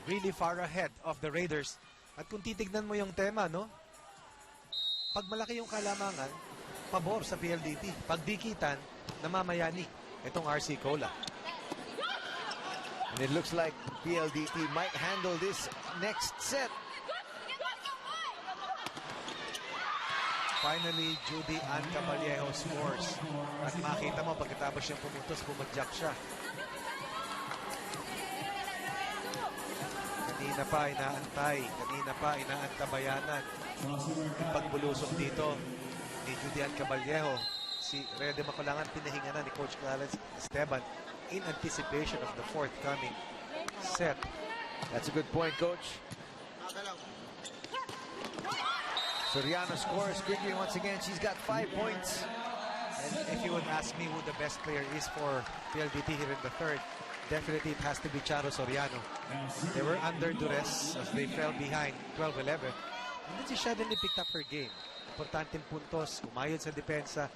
really far ahead of the Raiders. At kung titignan mo yung tema, no? Pag malaki yung kalamangan, pabor sa PLDT. Pag dikitan, namamayani itong RC Cola.
And it looks like PLDT might handle this next set.
Finally, Judy Ann Caballero scores. At makita mo, pagkatapos siyang pumuntos, bumagyak siya. Kanina pa inaantay, kanina pa inaantabayanan. Yung pagbulusok dito ni Judy Ann Caballero, si Rede Makulangan pinahinga na ni Coach Clarence Esteban in anticipation of the forthcoming set.
That's a good point, Coach. Soriano scores quickly once again. She's got 5 points.
And if you would ask me who the best player is for PLDT here in the third, definitely it has to be Charo Soriano. They were under duress as they fell behind 12-11. And then she suddenly picked up her game. Importanteng puntos, umayod sa depensa.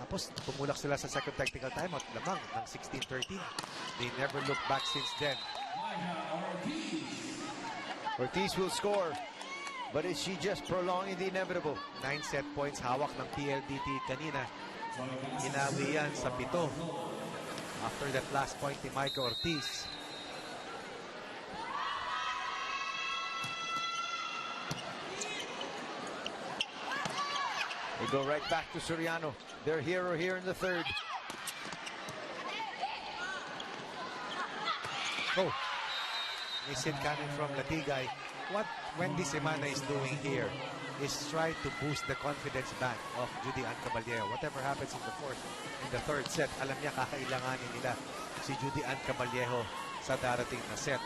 Tapos tumulak sila sa second technical timeout, lamang ng 16-13. They never looked back since then.
Ortiz will score, but is she just prolonging the inevitable?
9 set points hawak ng PLDT kanina. Inawi yan sa 7 after that last point ni Micah Ortiz.
They go right back to Soriano, their hero here in the third.
Oh, miss hit coming from Latigay. What Wendy Semana is doing here is try to boost the confidence bank of Judy Ann Caballero. Whatever happens in the third set, alam niya kakailanganin nila si Judy Ann Caballero sa darating na set.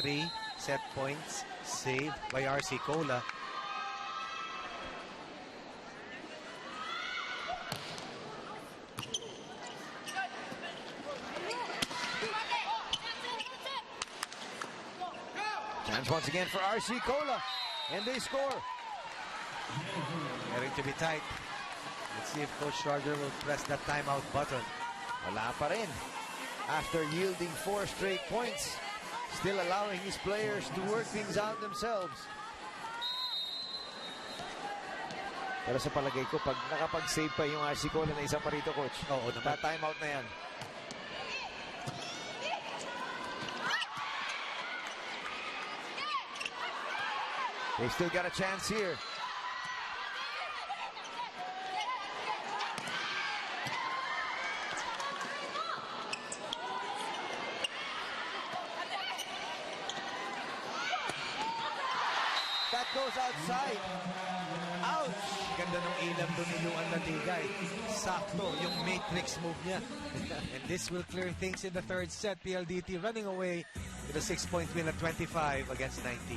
3 set points saved by RC Cola.
Chance once again for RC Cola, and they score.
Getting to be tight. Let's see if Coach Roger will press that timeout button.
Wala pa rin. After yielding 4 straight points, still allowing his players to work things out themselves. Pero sa palagay ko, pag nakapag-save pa yung RC Cola na isa pa rito, Coach,
Oo naman.
timeout na yan. They still got a chance here. That goes outside. Ouch!
Ganda ng ilam doon ni Luan Landigay. Sakto yung matrix move niya. And this will clear things in the third set. PLDT running away with a 6-point win at 25 against 19.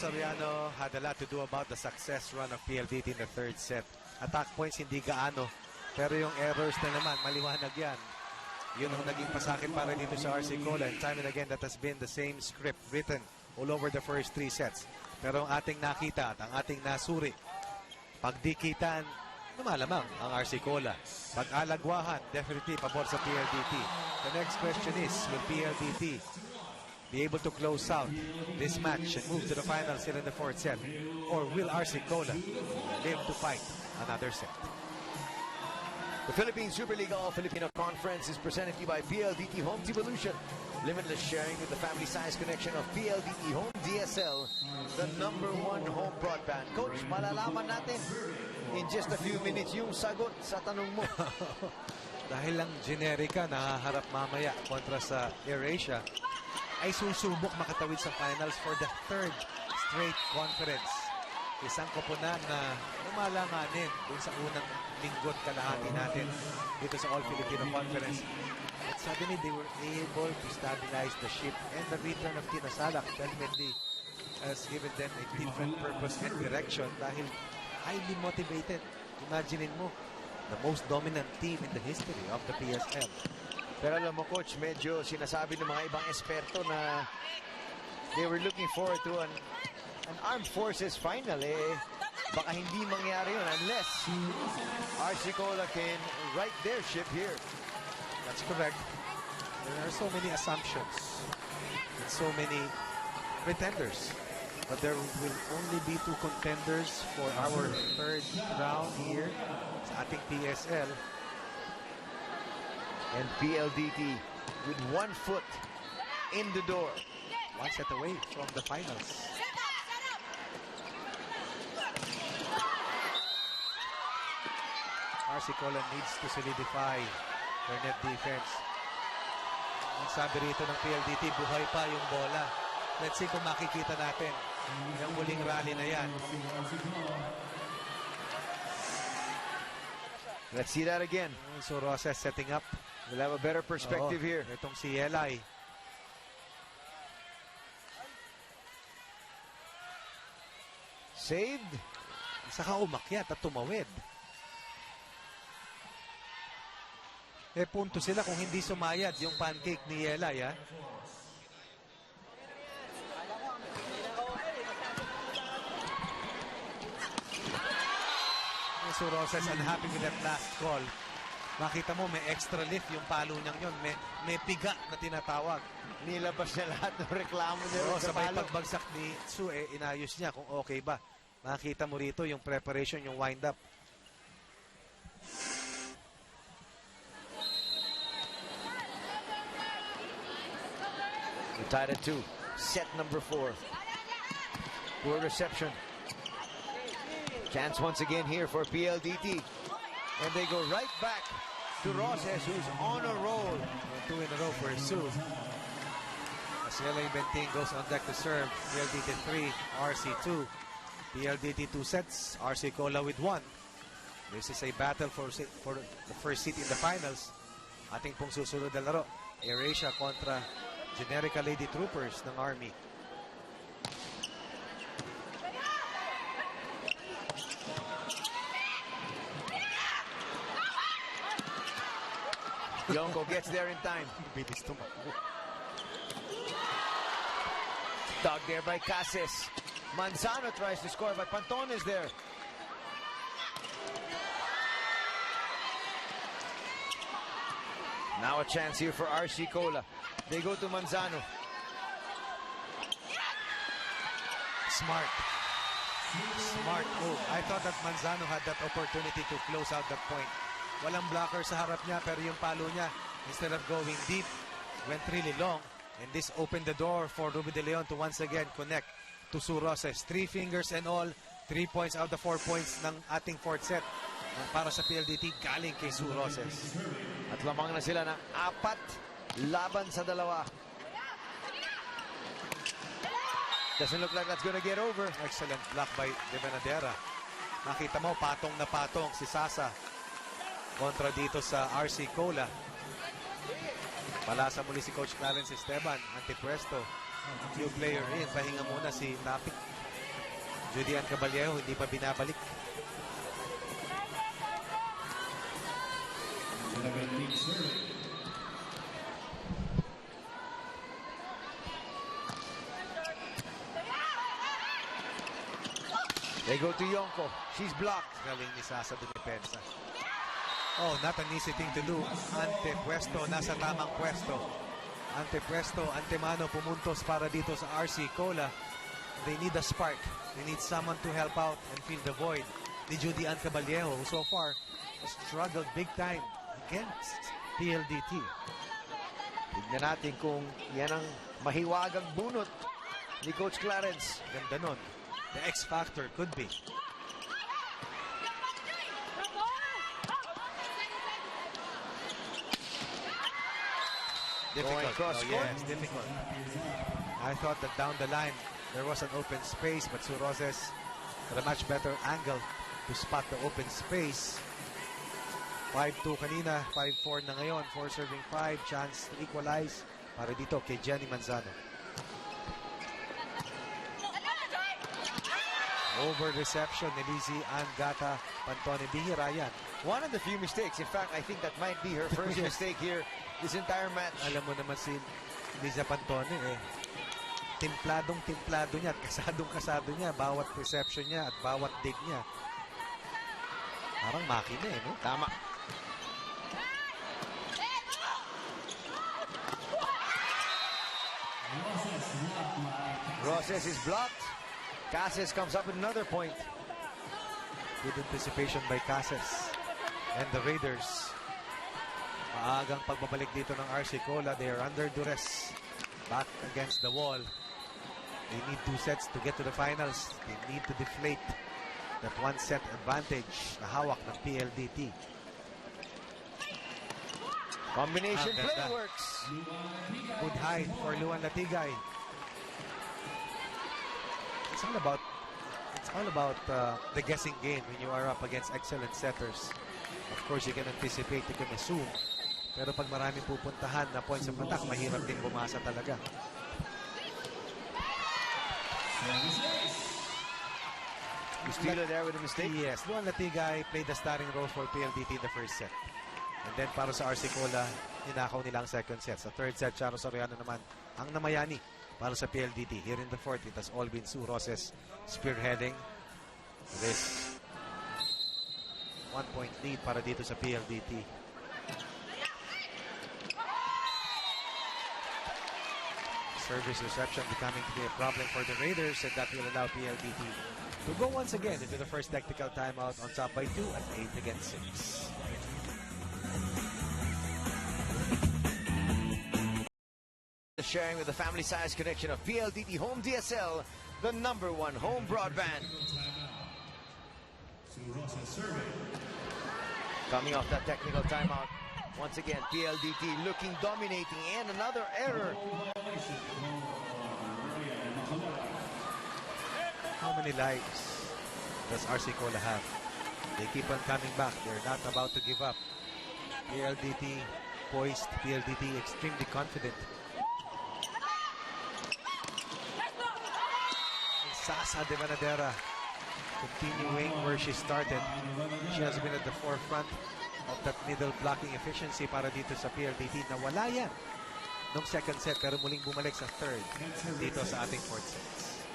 Soriano had a lot to do about the success run of PLDT in the third set. Attack points hindi gaano, pero yung errors na naman, maliwanag yan. Yun ang naging pasakit para dito sa RC Cola, and time and again that has been the same script written all over the first 3 sets. Pero ang ating nakita at ang ating nasuri, pagdikitan, lumalamang ang RC Cola. Pag-alagwahan, definitely pabor sa PLDT. The next question is, will PLDT be able to close out this match and move to the finals here in the fourth set? Or will RC Cola live to fight another set?
The Philippine Superliga All Filipino Conference is presented to you by PLDT Home Devolution. Limitless sharing with the family size connection of PLDT Home DSL, the #1 home broadband. Coach, malalaman natin in just a few minutes yung sagot sa tanong mo.
Dahil lang generika nahaharap mamaya kontra sa AirAsia, ay susubok makatawid sa finals for the 3rd straight conference. Isang koponan na lumalanganin dun sa unang linggo't kalahati natin dito sa All Filipino Conference. But suddenly they were able to stabilize the ship, and the return of Tina Salak definitely has given them a different purpose and direction dahil highly motivated. Imaginein mo, the most dominant team in the history of the PSL.
Pero alam mo, Coach, medyo sinasabi ng mga ibang eksperto na they were looking forward to an Armed Forces final. Baka hindi mangyari yun unless RC Cola can right their ship here.
That's correct. There are so many assumptions and so many pretenders. But there will only be 2 contenders for our 3rd round here sa ating PSL.
And PLDT with 1 foot in the door.
1 set away from the finals. RC Cola needs to solidify their net defense. Ang sabi rito ng PLDT, buhay pa yung bola. Let's see kung makikita natin yung muling rally na yan.
Let's see that again.
So Roses setting up.
We'll have a better perspective here.
Itong si Eli.
Saved.
Saka umakyat at tumawid. Punto sila kung hindi sumayad yung pancake ni Eli, ha? So Roses unhappy with that last call. Makita mo, may extra lift yung palo niyang yun. May piga na tinatawag.
Nilabas niya lahat ng reklamo niya sa
sabay
palo.
pagbagsak ni Su, inayos niya kung okay ba. Makita mo rito yung preparation, yung wind-up.
We're tied at 2. Set number 4. Poor reception. Chance once again here for PLDT. And they go right back to Roses, who's on a roll.
2 in a row for Su. As Elaine Benting goes on deck to serve. PLDT 3, RC 2. PLDT 2 sets, RC Cola with 1. This is a battle for the first seat in the finals. Ating pong susunod na laro, AirAsia kontra Generica Lady Troopers ng Army.
Yonko gets there in time.
Bilis tumakbo.
Dug there by Cases. Manzano tries to score, but Panton is there. Now a chance here for RC Cola. They go to Manzano.
Smart. Smart move. I thought that Manzano had that opportunity to close out that point. Walang blocker sa harap niya, pero yung palo niya, instead of going deep, went really long. And this opened the door for Ruby De Leon to once again connect to Su Roses. 3 fingers and all, 3 points out of the 4 points ng ating fourth set. para sa PLDT galing kay Sue Roses.
At lamang na sila ng 4 laban sa 2. Doesn't look like that's gonna get over.
Excellent block by De Benadera. Nakita mo, patong na patong si Sasa kontra dito sa RC Cola. Palasa muli si Coach Clarence Esteban. Antipuesto. New player in. Pahinga muna si Napik. Judian Caballero hindi pa binabalik.
They go to Yonko. She's blocked.
Galing ni Sasa dumipensa. Oh, not an easy thing to do. Antepuesto, nasa tamang pwesto. Antepuesto, antemano, pumuntos para dito sa RC Cola. They need a spark. They need someone to help out and fill the void. Ni Judy Ann Caballero, who so far struggled big time against PLDT.
Tignan natin kung yan ang mahiwagang bunot ni Coach Clarence.
Ganda nun. The X factor could be. Difficult.
Cross
Oh,
court.
yes, difficult. I thought that down the line there was an open space, but Sue Roses had a much better angle to spot the open space. 5-2 kanina, 5-4 na ngayon. 4 serving 5, chance to equalize para dito kay Jenny Manzano. Over reception ni Lizzie Angata Pantone. Bihira yan.
One of the few mistakes. In fact, I think that might be her first
Yes.
mistake here this entire match.
Alam mo naman si Liza Pantone timplado niya at kasado niya bawat reception niya at bawat dig niya. Parang makina no?
Tama. Roses is blocked. Cases comes up with another point.
Good anticipation by Cases and the Raiders. Maagang pagbabalik dito ng RC Cola. They are under duress. Back against the wall. They need 2 sets to get to the finals. They need to deflate that 1 set advantage na hawak ng PLDT.
Combination
Ah,
play
ganda.
works.
Good hide for Luan Latigay. It's all about the guessing game when you are up against excellent setters. Of course, you can anticipate, you can assume. Pero pag maraming pupuntahan na points of attack, mahirap din bumasa talaga.
Steeler there with a mistake.
Yes, Luan Latigay played the starring role for PLDT in the first set. And then para sa RC Cola, ninakaw nila ang second set. Sa third set, Charo Soriano naman ang namayani para sa PLDT. Here in the fourth, it has all been Sue Roses spearheading this 1-point lead para dito sa PLDT. Service reception becoming to be a problem for the Raiders, and that will allow PLDT to go once again into the first technical timeout on top by 2 at 8 against 6.
Sharing with the family-sized connection of PLDT Home DSL, the #1 home broadband. Coming off that technical timeout, once again PLDT looking dominating, and another error.
How many lives does RC Cola have? They keep on coming back. They're not about to give up. PLDT poised, PLDT extremely confident. Sasa de Manadera continuing where she started. She has been at the forefront of that middle blocking efficiency para dito sa PLDT. Nawala yan nung second set pero muling bumalik sa third dito sa ating fourth sets.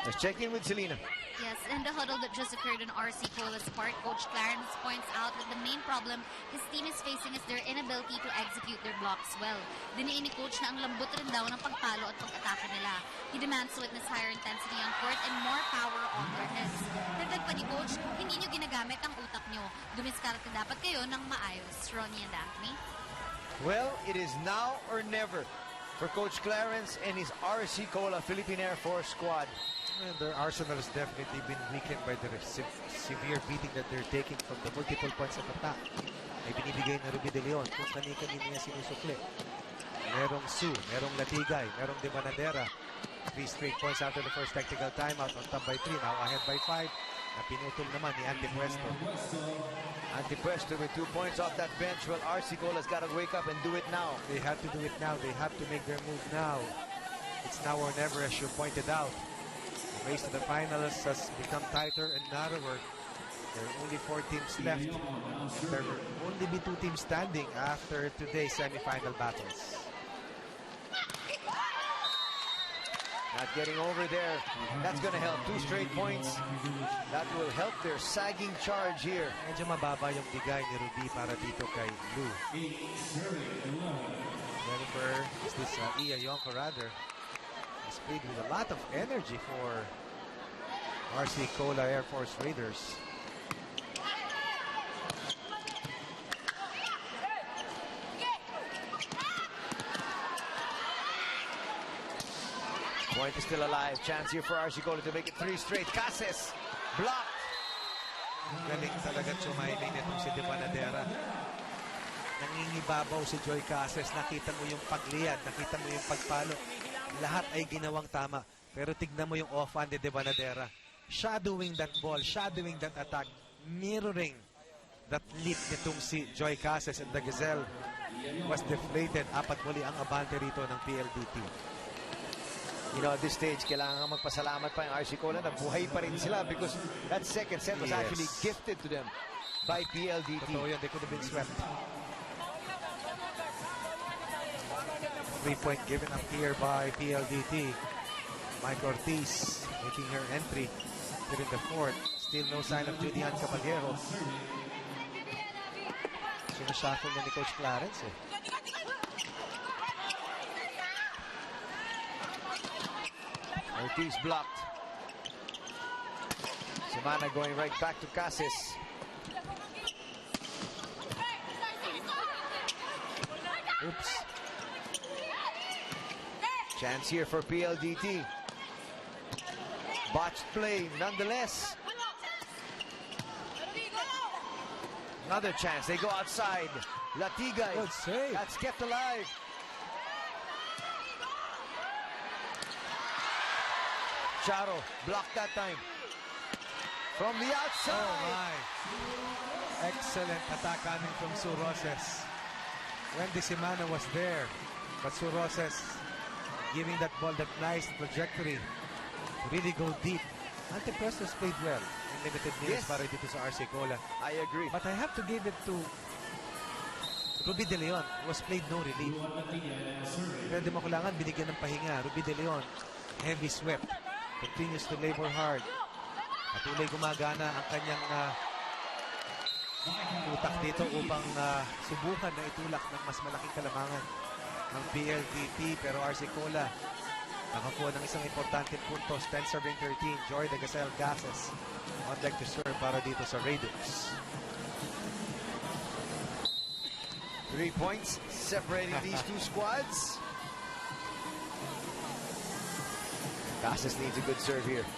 Let's check in with Selena.
Yes, in the huddle that just occurred in RC Cola's part, Coach Clarence points out that the main problem his team is facing is their inability to execute their blocks well. Diniin ni Coach na ang lambot rin daw ng pagpalo at pag-atake nila. He demands to witness higher intensity on court and more power on their heads. Dagdag pa ni Coach, hindi nyo ginagamit ang utak nyo. Dumiskarte dapat kayo ng maayos. Ronnie and Anthony.
Well, it is now or never for Coach Clarence and his RC Cola Philippine Air Force squad.
And their arsenal has definitely been weakened by the severe beating that they're taking from the multiple points of attack. May binibigay na Ruby De Leon kung kani-kanina niya sinusukli. Merong Su, merong Latigay, merong De Banadera. 3 straight points after the first technical timeout, on top by 3, now ahead by 5. Na pinutol naman ni Antipuesto.
Antipuesto with 2 points off that bench. Well, RC Cola's got to wake up and do it now.
They have to do it now. They have to make their move now. It's now or never, as you pointed out. The race to the finals has become tighter and narrower. There are only 4 teams left. There will only be 2 teams standing after today's semifinal battles.
Not getting over there. That's going to help. 2 straight points. That will help their sagging charge here.
Medyo mababa yung bigay ni Ruby para dito kay Lu. Jennifer, is this Iya Yonko rather, has played with a lot of energy for RC Cola Air Force Raiders.
Point is still alive. Chance here for RC Cola to make it 3 straight. Cases blocked.
Galing talaga chumaiming nitong si De Banadera. Nangingibabaw si Joy Cases. Nakita mo yung pagliyad, nakita mo yung pagpalo. Lahat ay ginawang tama. Pero tignan mo yung offhand ni De Banadera. Shadowing that ball, shadowing that attack, mirroring that leap nitong si Joy Cases, and the Gazelle was deflated. Apat muli ang abante rito ng PLDT.
You know, at this stage, kailangan magpasalamat pa yung RC Cola na buhay pa rin sila because that second set was actually gifted to them by PLDT.
Totoo yan, they could have been swept. 3-point given up here by PLDT. Mike Ortiz making her entry here in the 4th. Still no sign of Julian Caballero. Sinashuffle na ni Coach Clarence eh.
Ortiz blocked. Semana going right back to Cases. Oops. Chance here for PLDT. Botched play nonetheless. Another chance. They go outside. Latigay.
Good save.
That's kept alive. Charo blocked that time. From the outside.
Oh my. Excellent attack coming from Su Roses. Wendy Semana was there, but Su Roses giving that ball that nice trajectory to really go deep. Antiprestos played well in limited minutes para dito sa RC Cola.
I agree.
But I have to give it to Ruby De Leon, who was played no relief. Pero di makulangan, binigyan ng pahinga. Ruby De Leon, heavy swept. Continues to labor hard. Patuloy gumagana ang kanyang utak dito upang subukan na itulak ng mas malaking kalamangan ng PLDT. Pero RC Cola nakakuha ng isang importante puntos. 10-13. Joy the Gazelle Gases on deck to serve para dito sa Raiders.
3 points separating these 2 squads. Cases needs a good serve here.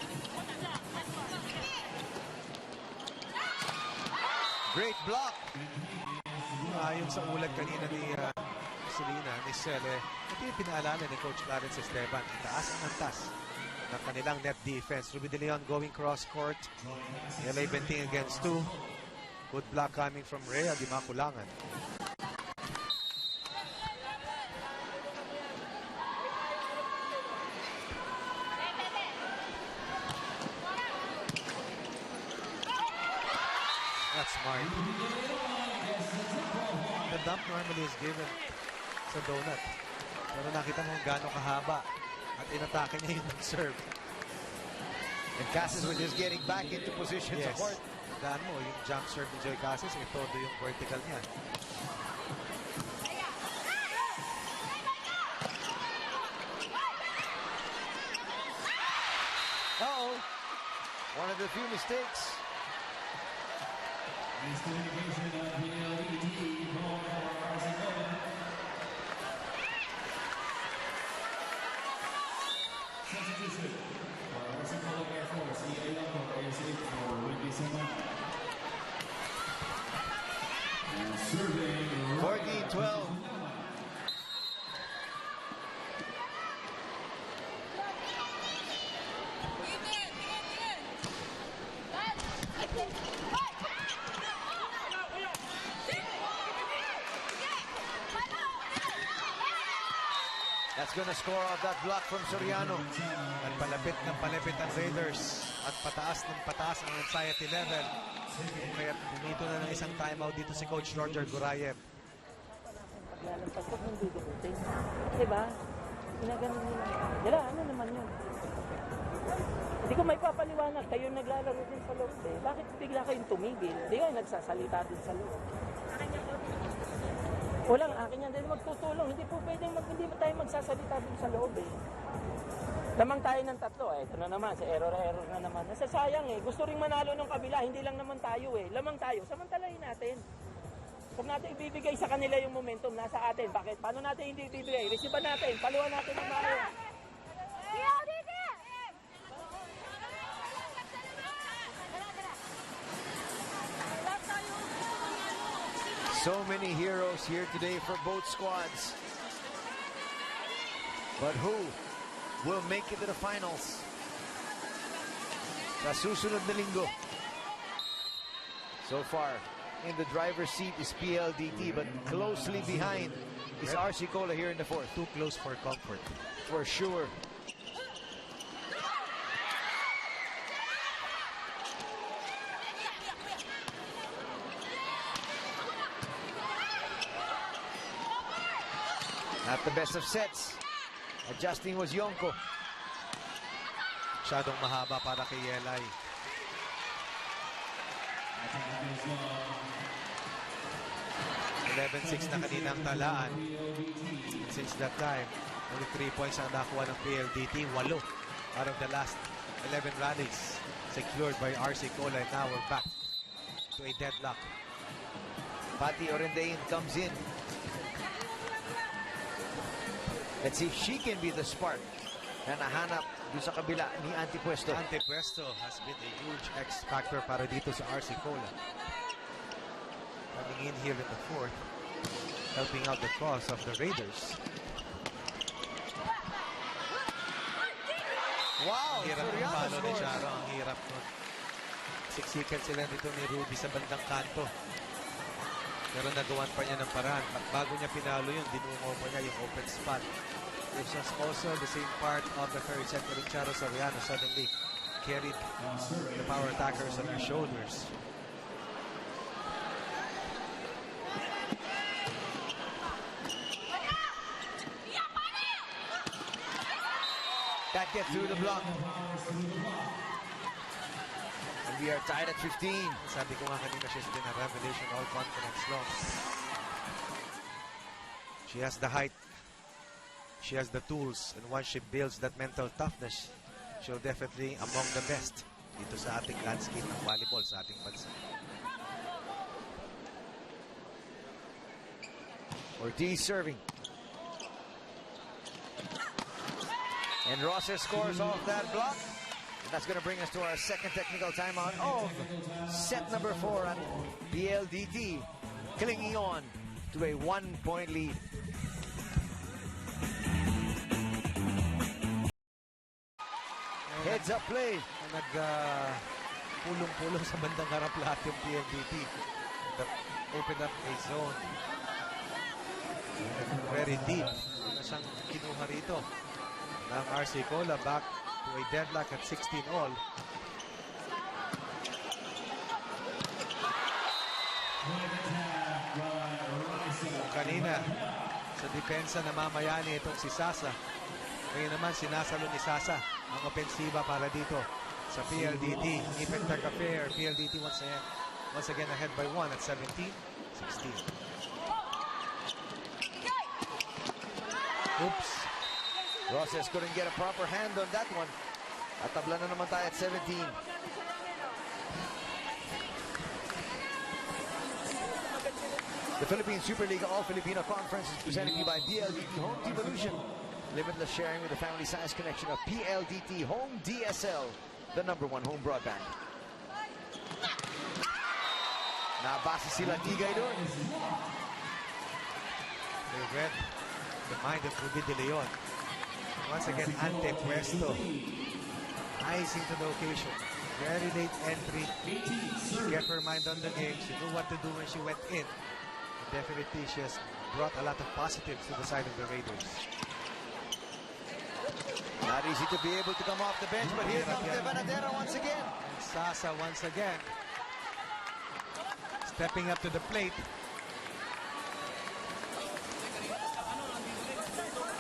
Great block.
Ayon sa ulat kanina ni Selena, ni Sele, ito yung pinaalala ni Coach Clarence Esteban. Taas ang antas ng kanilang net defense. Ruby De Leon going cross court. LA Benting against 2. Good block coming from Rhea Di Makulangan. That's smart. The dump normally is given sa donut. Pero nakita mo gaano kahaba at inatake niya yung serve.
And Cases was just getting back into position sa court.
Daan mo, yung jump serve ni Joy Cases, todo yung vertical niya.
Uh-oh. One of the few mistakes. 14-12. That's gonna score off that block from Soriano.
At palapit ng palapit ang Raiders at pataas ng pataas ang anxiety level. Kaya pumito na ng isang timeout dito si Coach Roger Gurayev.
Paglalampas ko hindi dugutin. Diba? Ginaganon nila. Dala, ano naman yun? Hindi ko may papaliwanag. Kayo naglalaro din sa loob eh. Bakit bigla kayong tumigil? Hindi kayo nagsasalita din sa loob. Walang akin yan din magtutulong. Hindi po pwedeng hindi tayo magsasalita din sa loob eh. Lamang tayo ng tatlo eh. Ito na naman, sa error na naman. Nasasayang eh. Gusto ring manalo ng kabila. Hindi lang naman tayo eh. Lamang tayo. Samantalahin natin. Huwag natin ibibigay sa kanila yung momentum. Nasa atin. Bakit? Paano natin hindi ibibigay? Resiban natin. Paluan natin ng mayo.
So many heroes here today for both squads. But who will make it to the finals? Sa susunod na linggo. So far, in the driver's seat is PLDT, but closely behind is RC Cola here in the fourth.
Too close for comfort.
For sure. Not the best of sets. Adjusting was Yonko.
Masyadong mahaba para kay Yelay. (11-6) na kanina ang talaan. Since that time, only 3 points ang nakuha ng PLDT. 8 out of the last 11 rallies secured by RC Cola, and now we're back to a deadlock.
Pati Orendain comes in. Let's see if she can be the spark na nahanap doon sa kabila ni Antipuesto.
Antipuesto has been a huge X factor para dito sa RC Cola. Coming in here in the fourth, helping out the cause of the Raiders.
Wow!
Hirap ng
Soriano
palo ni
scores.
Charo. Ang hirap nun. Siksikan sila dito ni Ruby sa bandang kanto. Pero nagawan pa niya ng paraan. At bago niya pinalo yun, dinungo pa niya yung open spot. Which was also the same part of the third set where Charo Soriano suddenly carried the power attackers on her shoulders.
That gets through the block. And we are tied at 15.
Sabi ko nga kanina, she's been a revelation, all confidence long. She has the height. She has the tools. And once she builds that mental toughness, she'll definitely among the best dito sa ating landscape ng volleyball sa ating bansa.
Ortiz serving. And Rosser scores off that block. And that's going to bring us to our second technical timeout of set number 4 at PLDT, clinging on to a 1-point lead. Heads up play.
Nagpulong-pulong sa bandang harap lahat yung PLDT. Open up a zone. Very deep. Na siyang kinuha rito ng RC Cola, back to a deadlock at 16 all. Kanina sa depensa namamayani itong si Sasa. Ngayon naman sinasalo ni Sasa ang opensiba para dito sa PLDT. Ipentag affair. PLDT once again ahead by 1 at 17-16. Oops.
Rosses couldn't get a proper hand on that one. At tabla na naman tayo at 17. The Philippine Superliga All Filipino Conference is presented to you by PLDT Home Devolution. Limitless sharing with the family size connection of PLDT Home DSL, the #1 home broadband. Nabasa sila Tigay doon.
They read the mind of Ruby De Leon. Once again, ante puesto. Eyes into the occasion. Very late entry. She kept her mind on the game. She knew what to do when she went in. And definitely, she has brought a lot of positives to the side of the Raiders.
Not easy to be able to come off the bench, but here comes Devanadera once again.
And Sasa once again stepping up to the plate.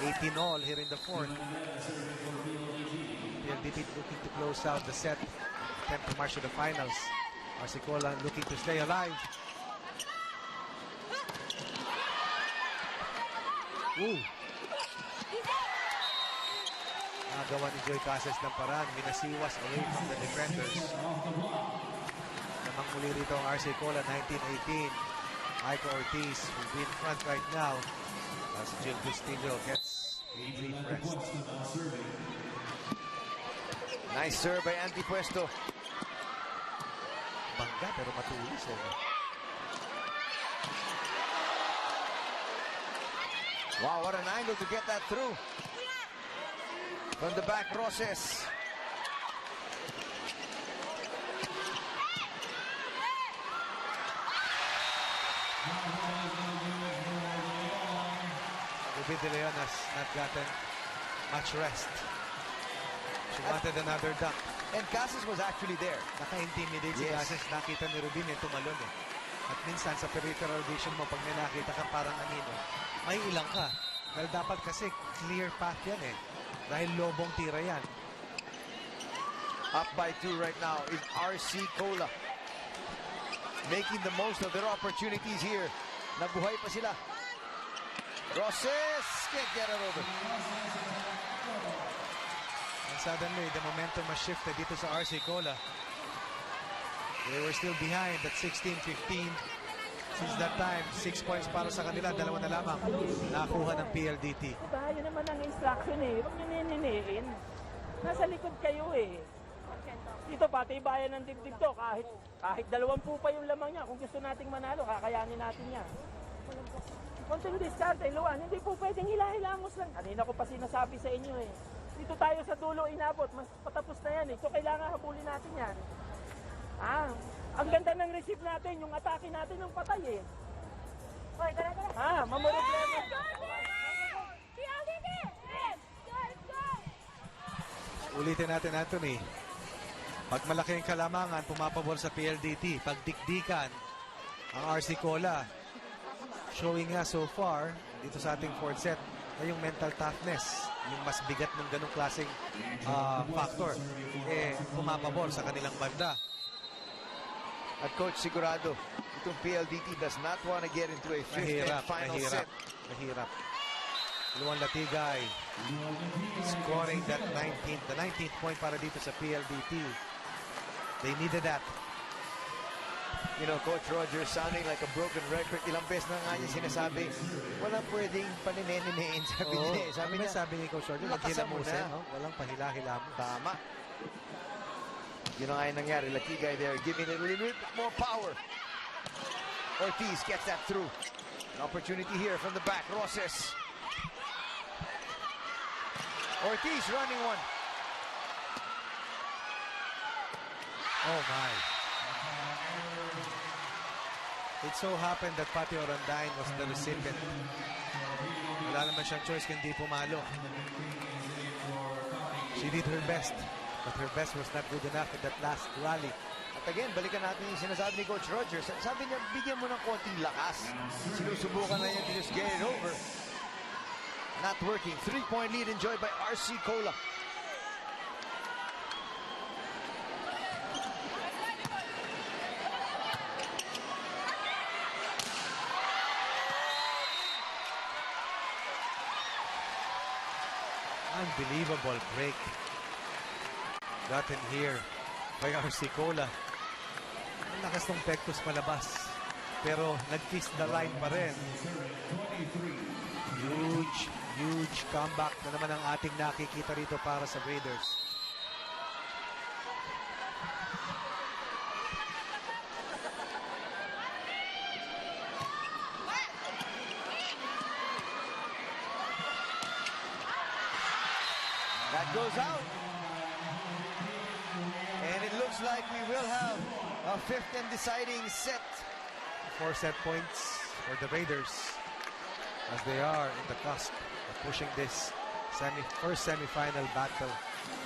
18 all here in the fourth. PLDT looking to close out the set, attempt to march to the finals. Arsicola looking to stay alive. Ooh. Nagawa ni Joy Casas ng paraan. Minasiwas away from the defenders. Namang muli rito ang Arsicola 1918. Aiko Ortiz will be in front right now as Jill Castillo gets a brief rest.
Nice serve by Antipuesto.
Bangga pero matulis eh.
Wow, what an angle to get that through. From the back, Roses.
Ruby De Leon has not gotten much rest. She wanted another dunk.
And Casas was actually there.
Naka-intimidate si
Yes.
Casas. Nakita ni Rubin yung tumalon eh. At minsan sa peripheral vision mo, pag may nakita ka parang anino, may ilang ka. Dahil dapat kasi clear path yan eh. Dahil lobong tira yan.
Up by 2 right now is RC Cola. Making the most of their opportunities here. Nabuhay pa sila. Roses can't get it over.
And suddenly, the momentum has shifted dito sa RC Cola. They were still behind at 16-15. Since that time, 6 points para sa kanila, 2 na lamang nakuha ng PLDT.
Diba, yun naman ang instruction eh. Huwag nyo nininiin. Nasa likod kayo eh. Dito, pati bayan ng dibdib to. Kahit 20 pa yung lamang niya. Kung gusto nating manalo, kakayanin natin yan. Konting diskarte, Luan. Hindi po pwedeng hilahilamos lang. Kanina ko pa sinasabi sa inyo eh. Dito tayo sa dulo inabot. Mas patapos na yan eh. So kailangan habulin natin yan. Ang ganda ng receive natin. Yung atake natin ng patay eh.
Hoy, tara.
Mamurot level.
PLDT!
Ulitin natin, Anthony. Pag malaki ang kalamangan, pumapabor sa PLDT. Pag dikdikan, ang RC Cola, showing nga so far, dito sa ating fourth set, ay yung mental toughness, yung mas bigat ng ganong klaseng factor, eh, pumapabor sa kanilang banda.
At Coach sigurado, itong PLDT does not want to get into a fifth and final set.
Mahirap. Luan Latigay scoring that the 19th point para dito sa PLDT. They needed that.
You know, Coach Roger sounding like a broken record. Ilang beses na nga niya sinasabi, walang pwedeng panineninain. Sabi niya,
Sabi ni Coach Roger,
lakasan mo
maghilamusin,
na.
no? Walang pahila-hila mo.
Tama. Yun ang nga yung nangyari. Latigay there, giving it a little bit more power. Ortiz gets that through. An opportunity here from the back. Roses. Ortiz running one.
Oh my. It so happened that Pati Orandain was the recipient. Wala naman siyang choice kundi pumalo. She did her best, but her best was not good enough in that last rally.
At again, balikan natin yung sinasabi ni Coach Roger. Sabi niya, bigyan mo ng konting lakas. Sinusubukan na niya to just get it over. Not working. 3-point lead enjoyed by RC Cola.
Unbelievable break gotten here by RC Cola. Ang lakas ng Pectus palabas, pero nag-kiss the line pa rin. Huge comeback na naman ang ating nakikita rito para sa Raiders.
goes out. And it looks like we will have a fifth and deciding set.
4 set points for the Raiders as they are in the cusp of pushing this first semifinal battle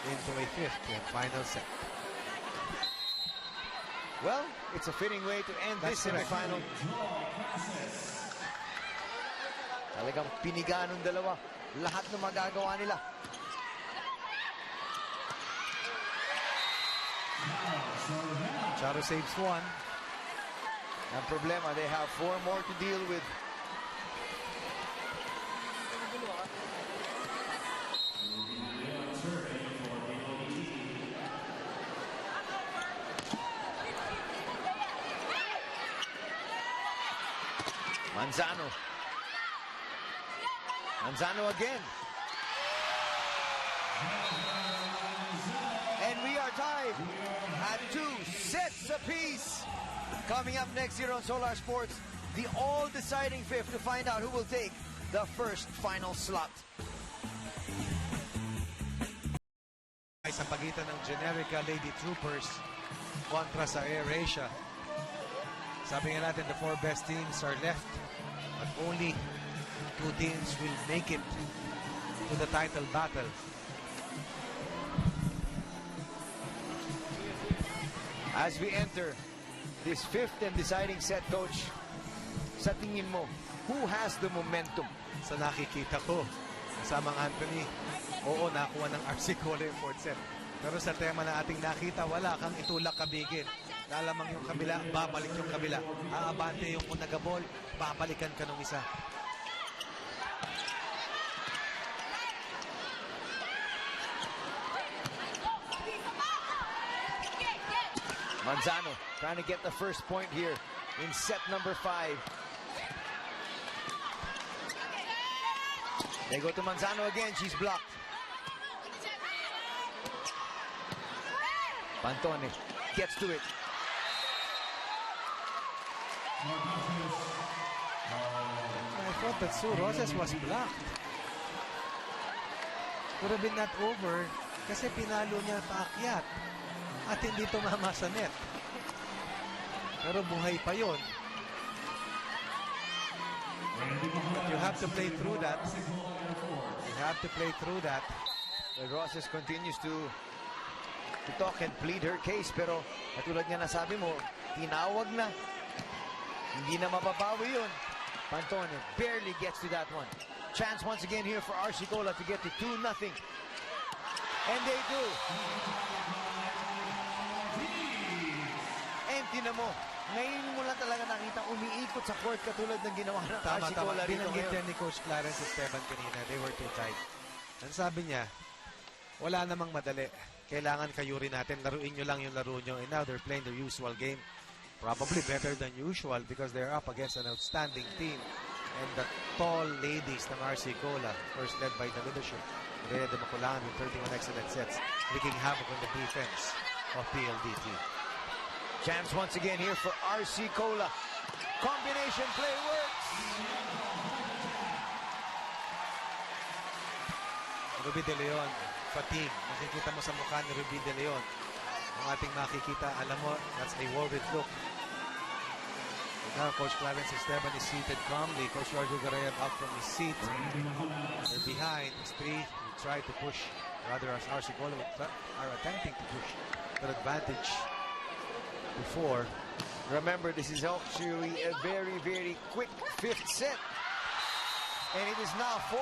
into a fifth and final set.
Well, it's a fitting way to end this semifinal. Talagang piniga ng dalawa. Lahat ng magagawa nila.
Charo saves 1.
Ang problema, they have 4 more to deal with. Manzano. Manzano again. And we are tied at 2 sets apiece. Coming up next here on Solar Sports, the all-deciding fifth to find out who will take the first final slot.
Ay sa pagitan ng Generica Lady Troopers kontra sa AirAsia. Sabi nga natin, the 4 best teams are left, but only 2 teams will make it to the title battle.
As we enter this fifth and deciding set, Coach, sa tingin mo, who has the momentum?
Sa nakikita ko, kasamang Anthony, oo, nakuha ng RC Cole yung 4th set. Pero sa tema na ating nakita, wala kang itulak kabigin. Lalamang yung kabila, babalik yung kabila. Aabante yung kung nagabol, babalikan ka nung isa.
Manzano trying to get the first point here in set number 5. They go to Manzano again. She's blocked. Pantone gets to it.
I thought that Sue Roses was blocked. Could have been not over kasi pinalo niya paakyat at hindi tumama sa net. Pero buhay pa yon. But you have to play through that. You have to play through that.
Well, Roses continues to talk and plead her case, pero katulad nga nasabi mo, tinawag na. Hindi na mababawi yun. Pantone barely gets to that one. Chance once again here for RC Cola to get to 2-0. And they do. And tinan mo, ngayon mo lang talaga nakita umiikot sa court katulad ng ginawa ng RC Cola rito
Binanggit
ngayon.
yan ni Coach Clarence Esteban kanina. They were too tight. Ang sabi niya, wala namang madali. Kailangan kayurin natin. Laruin nyo lang yung laro nyo. And now they're playing their usual game. Probably better than usual because they're up against an outstanding team. And the tall ladies ng RC Cola, first led by the leadership, Rhea de Maculan with 31 excellent sets, wreaking havoc on the defense of PLDT.
Chance once again here for RC Cola. Combination play works.
Ruby De Leon, fatigue. Makikita mo sa mukha ni Ruby De Leon. Ang ating makikita, alam mo, that's a worried look. And now Coach Clarence Esteban is seated calmly. Coach Jorge Garayab up from his seat. They're behind. It's 3. We try to push. Rather, as RC Cola are attempting to push their advantage before.
Remember, this is actually a very, very quick fifth set. And it is now 4-0.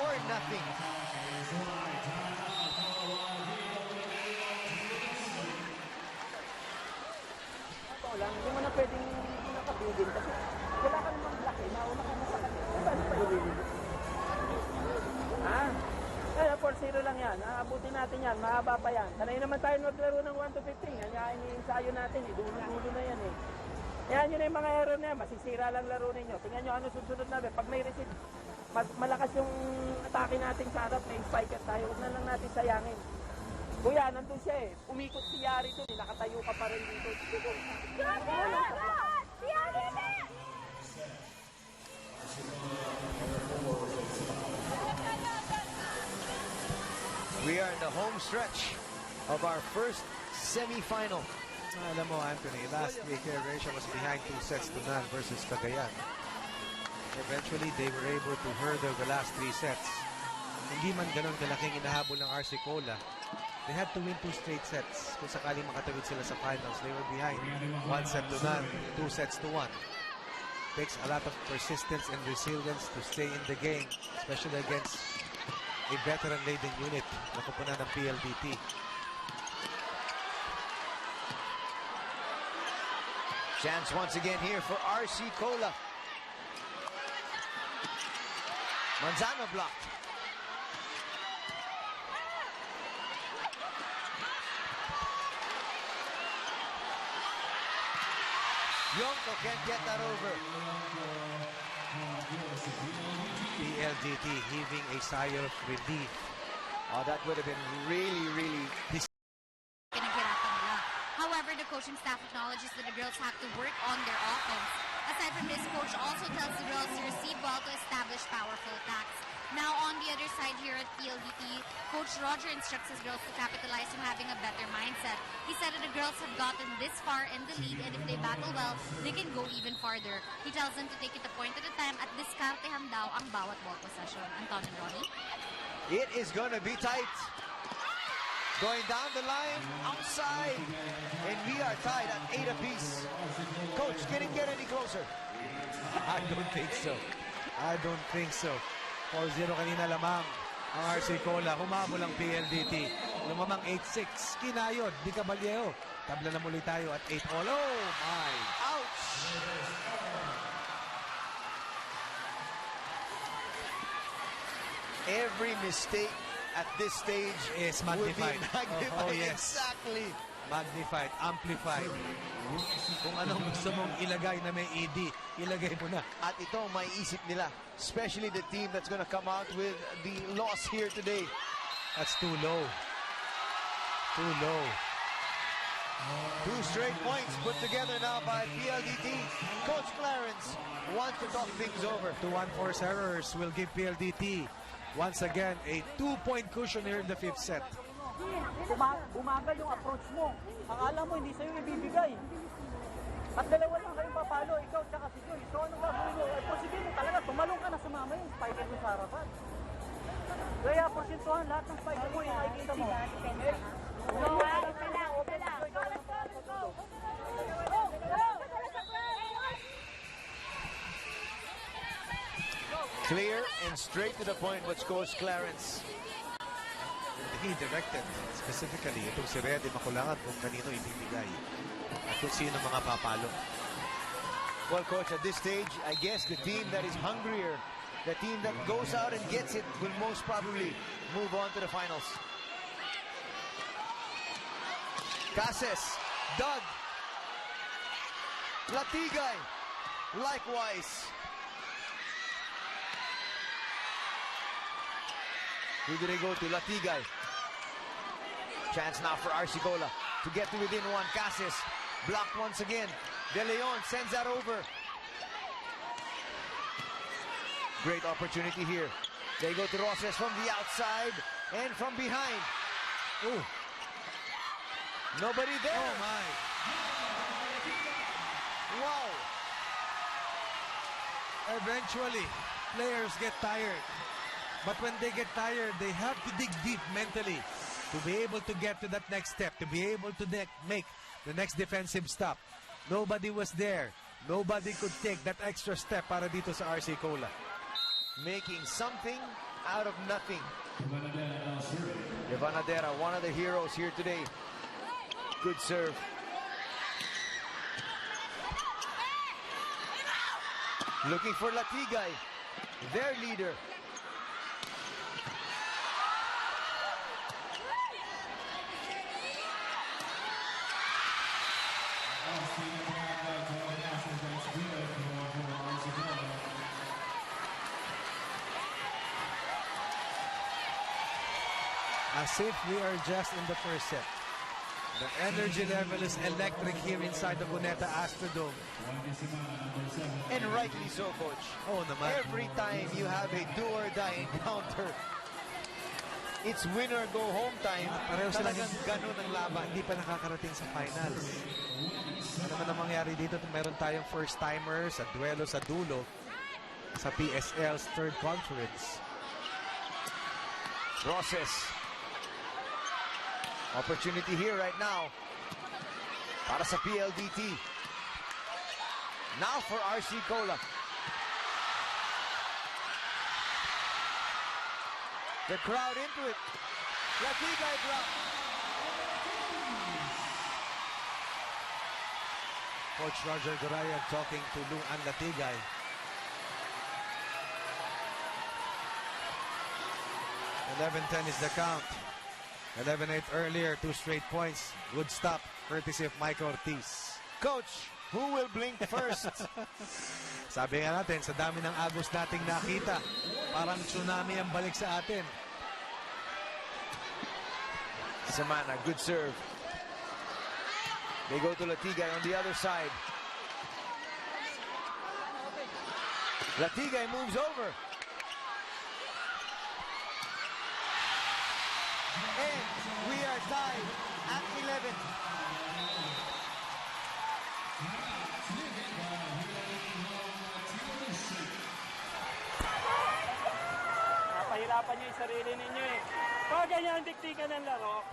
Lang, hindi mo na pwedeng nakabigin kasi wala ka namang block eh. Nauna ka na sa kanila. Paano pa ililin? Kaya 4-0 lang yan. Aabutin natin yan. Mahaba pa yan. Sanay naman tayo maglaro ng 1-15. Yan yung iniinsayo natin eh. Dulo-dulo na yan eh. Yan yun yung mga error na yan. Masisira lang laro ninyo. Tingnan nyo ano susunod namin. Pag may receive, malakas yung atake natin sa harap. May spiker tayo. Huwag na lang natin sayangin. Kuya, nandun siya eh. Umikot si Yari doon eh. Nakatayo ka pa rin dito.
We are in the home stretch of our first semi-final.
Alam mo, Anthony, last week, Croatia was behind 2-0 versus Cagayan. Eventually, they were able to hurdle the last 3 sets. Hindi man ganun kalaking inahabol ng RC Cola. They had to win 2 straight sets. Kung sakaling makatawid sila sa finals, they were behind 1-0, 2-1. Takes a lot of persistence and resilience to stay in the game, especially against a veteran-laden unit na kupunan ng PLDT.
Chance once again here for RC Cola. Manzano blocked. Yonko can't get that over.
PLDT heaving a sigh of relief.
Oh, that would have been really
Pinaghirapan nila. However, the coaching staff acknowledges that the girls have to work on their offense. Aside from this, coach also tells the girls to receive well to establish powerful attacks. Now, on the other side here at PLDT, Coach Roger instructs his girls to capitalize on having a better mindset. He said that the girls have gotten this far in the league, and if they battle well, they can go even farther. He tells them to take it a point at a time at diskartehan daw ang bawat ball possession. Anton and Ronnie?
It is going to be tight. Going down the line, outside, and we are tied at 8 apiece. Coach, can it get any closer?
I don't think so. I don't think so. 4-0 kanina lamang ang RC Cola. Humabol ang PLDT. Lumamang 8-6. Kinayod. Di Caballejo. Tabla na muli tayo at 8-all. Oh my.
Ouch! Every mistake at this stage
is
would be
magnified.
magnified.
Oh, yes.
Exactly.
Magnified, amplified. Kung anong gusto mong ilagay na may ED, ilagay mo na.
At ito ang maiisip nila, especially the team that's going to come out with the loss here today.
That's too low. Too low.
2 straight points put together now by PLDT. Coach Clarence wants to talk things over.
2 1-force errors will give PLDT once again a 2-point cushion here in the 5th set.
Bumagal yung approach mo. Akala mo hindi sa'yo ibibigay. At dalawa lang kayong papalo, ikaw tsaka si Joy. So anong gagawin mo? Sige mo talaga, tumalong ka na sa mama yung spiker mo sa harapan. Kaya porsintuhan lahat ng spiker mo yung nakikita mo.
Clear and straight to the point what Coach Clarence.
He directed specifically itong si Rede Makulangan kung kanino ibibigay at kung sino mga papalo.
Well, Coach, at this stage, I guess the team that is hungrier, the team that goes out and gets it, will most probably move on to the finals. Cases, Doug, Latigay, likewise. Who do they go to? Latigay. Chance now for RC Cola to get to within 1. Cases blocked once again. De Leon sends that over. Great opportunity here. They go to Roses from the outside and from behind. Ooh. Nobody there.
Oh my.
Wow.
Eventually, players get tired. But when they get tired, they have to dig deep mentally to be able to get to that next step, to be able to make the next defensive stop. Nobody was there. Nobody could take that extra step para dito sa RC Cola.
Making something out of nothing. Ivanadera, one of the heroes here today. Good serve. Looking for Latigay, their leader.
As if we are just in the first set. The energy level is electric here inside the Cuneta Astrodome.
And rightly so, Coach.
Oh, naman.
Every time you have a do-or-die encounter, it's win or go home time.
Pareho sila
Talagang ganun ang laban.
hindi pa nakakarating sa finals. Ano naman ang mangyari dito? Meron tayong first timer sa duelo sa dulo sa PSL's third conference.
Process. Opportunity here right now para sa PLDT. Now for RC Cola. The crowd into it. Latigay drop.
Coach Roger Goraya talking to Luan Latigay. (11-10) is the count. 11-8 earlier, 2 straight points. Good stop, courtesy of Mike Ortiz.
Coach, who will blink first?
Sabi nga natin, sa dami ng agos nating nakita, parang tsunami ang balik sa atin.
Semana, good serve. They go to Latigay on the other side. Latigay moves over. And we are tied at 11.
Napahirapan niyo yung sarili ninyo eh. Pag ganyan ang diktikan ng laro,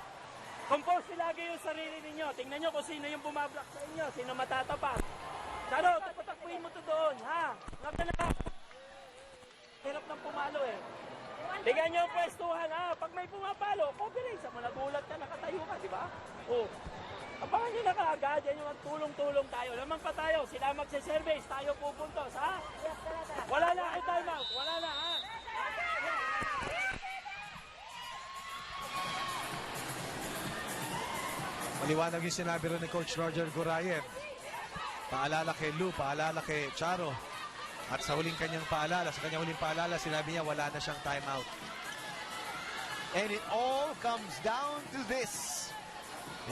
compose lagi yung sarili ninyo. Tingnan nyo kung sino yung bumablock sa inyo, sino matatapat. Saro, tapatakbuhin mo to doon, ha? Ngayon na. Hirap ng pumalo eh. Tingnan nyo ang pwestuhan, ha? Pag may pumapalo, coverage. Nagulat ka, nakatayo ka, di ba? Oh. Abangan nyo na kaagad, yan yung tulong-tulong tayo. Lamang pa tayo, sila magse-service, tayo pupuntos, ha? Wala na kayo timeout, wala na, ha?
Maliwanag yung sinabi rin ni Coach Roger Gorayev. Paalala kay Lou, paalala kay Charo. At sa huling kanyang paalala, sa kanyang huling paalala, sinabi niya wala na siyang timeout.
And it all comes down to this.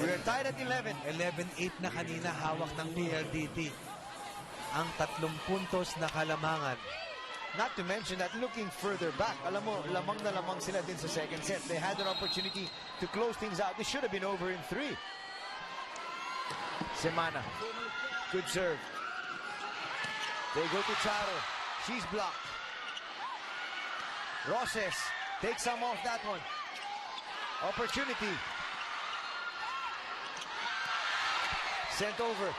We are tied at 11.
11-8 na kanina, hawak ng PLDT. Ang 3 puntos na kalamangan.
Not to mention that looking further back, alam mo, lamang na lamang sila din sa second set. They had an opportunity to close things out. This should have been over in 3. Semana, good serve. They go to Charo. She's blocked. Roses takes some off that one. Opportunity. Sent over.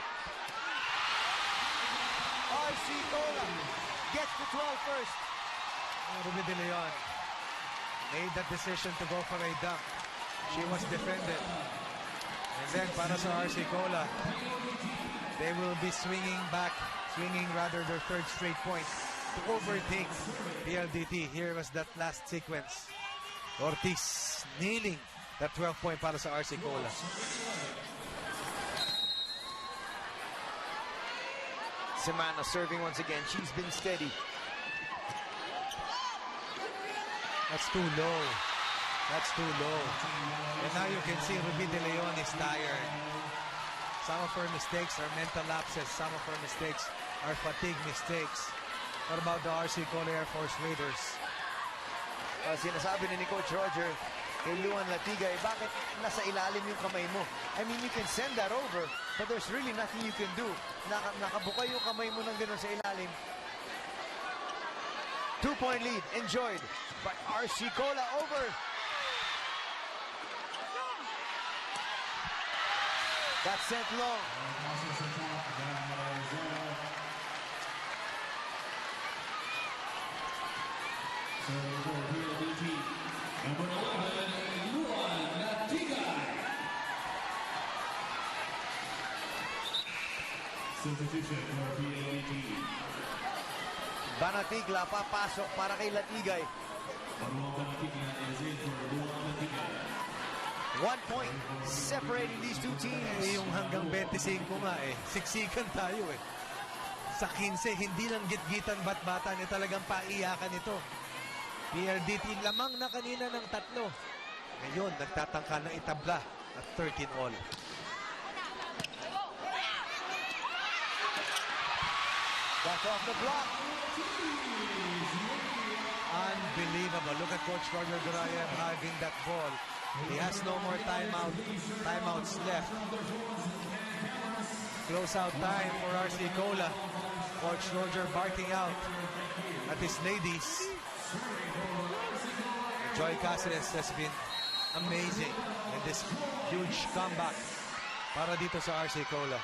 RC Cola gets to 12 first.
Ruby De Leon made that decision to go for a dunk. She was defended. And then para sa RC Cola, they will be swinging rather their third straight point to overtake PLDT. Here was that last sequence. Ortiz nailing that 12-point para sa RC Cola.
Semana serving once again. She's been steady.
That's too low. That's too low. And now you can see Ruby De Leon is tired. Some of her mistakes are mental lapses. Some of her mistakes are fatigue mistakes. What about the RC Cola Air Force Raiders?
Sinasabi ni Coach Roger kay Luan Latigay, bakit nasa ilalim yung kamay mo? I mean, you can send that over, but there's really nothing you can do. Nakabukay yung kamay mo ng gano'n sa ilalim. 2-point lead, enjoyed. But RC Cola over. That's sent long.
Number 11, Luan Latigay. Substitution for PLDT.
Banatigla papasok para kay Latigay. 1 point separating these two teams.
Yung hanggang 25 nga eh. Siksikan tayo eh. Sa 15, hindi lang gitgitan bat-batan eh, talagang paiyakan ito. PLDT lamang na kanina ng 3. Ngayon, nagtatangka na itabla at 13 all.
That's off the block.
Unbelievable. Look at Coach Roger Durayan having that ball. He has no more timeouts left. Close out time for RC Cola. Coach Roger barking out at his ladies. Joy Cáceres has been amazing in this huge comeback para dito sa RC Cola.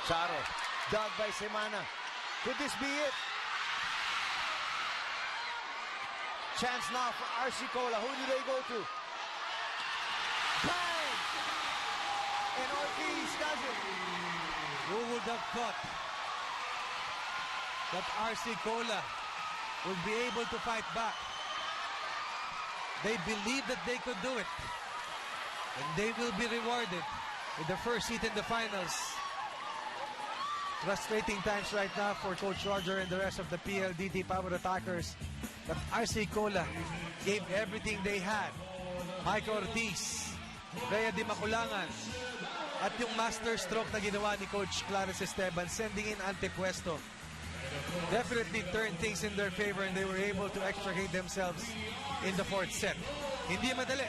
Charo, dug by Semana. Could this be it? Chance now for RC Cola. Who do they go to? Bang! And Ortiz does it.
Who would have thought that RC Cola would be able to fight back? They believe that they could do it. And they will be rewarded with the first seat in the finals. Frustrating times right now for Coach Roger and the rest of the PLDT Power Attackers. But RC Cola gave everything they had. Mike Ortiz, Rhea Di Maculangan, at yung master stroke na ginawa ni Coach Clarence Esteban, sending in Antepuesto, definitely turned things in their favor and they were able to extricate themselves in the fourth set. Hindi madali.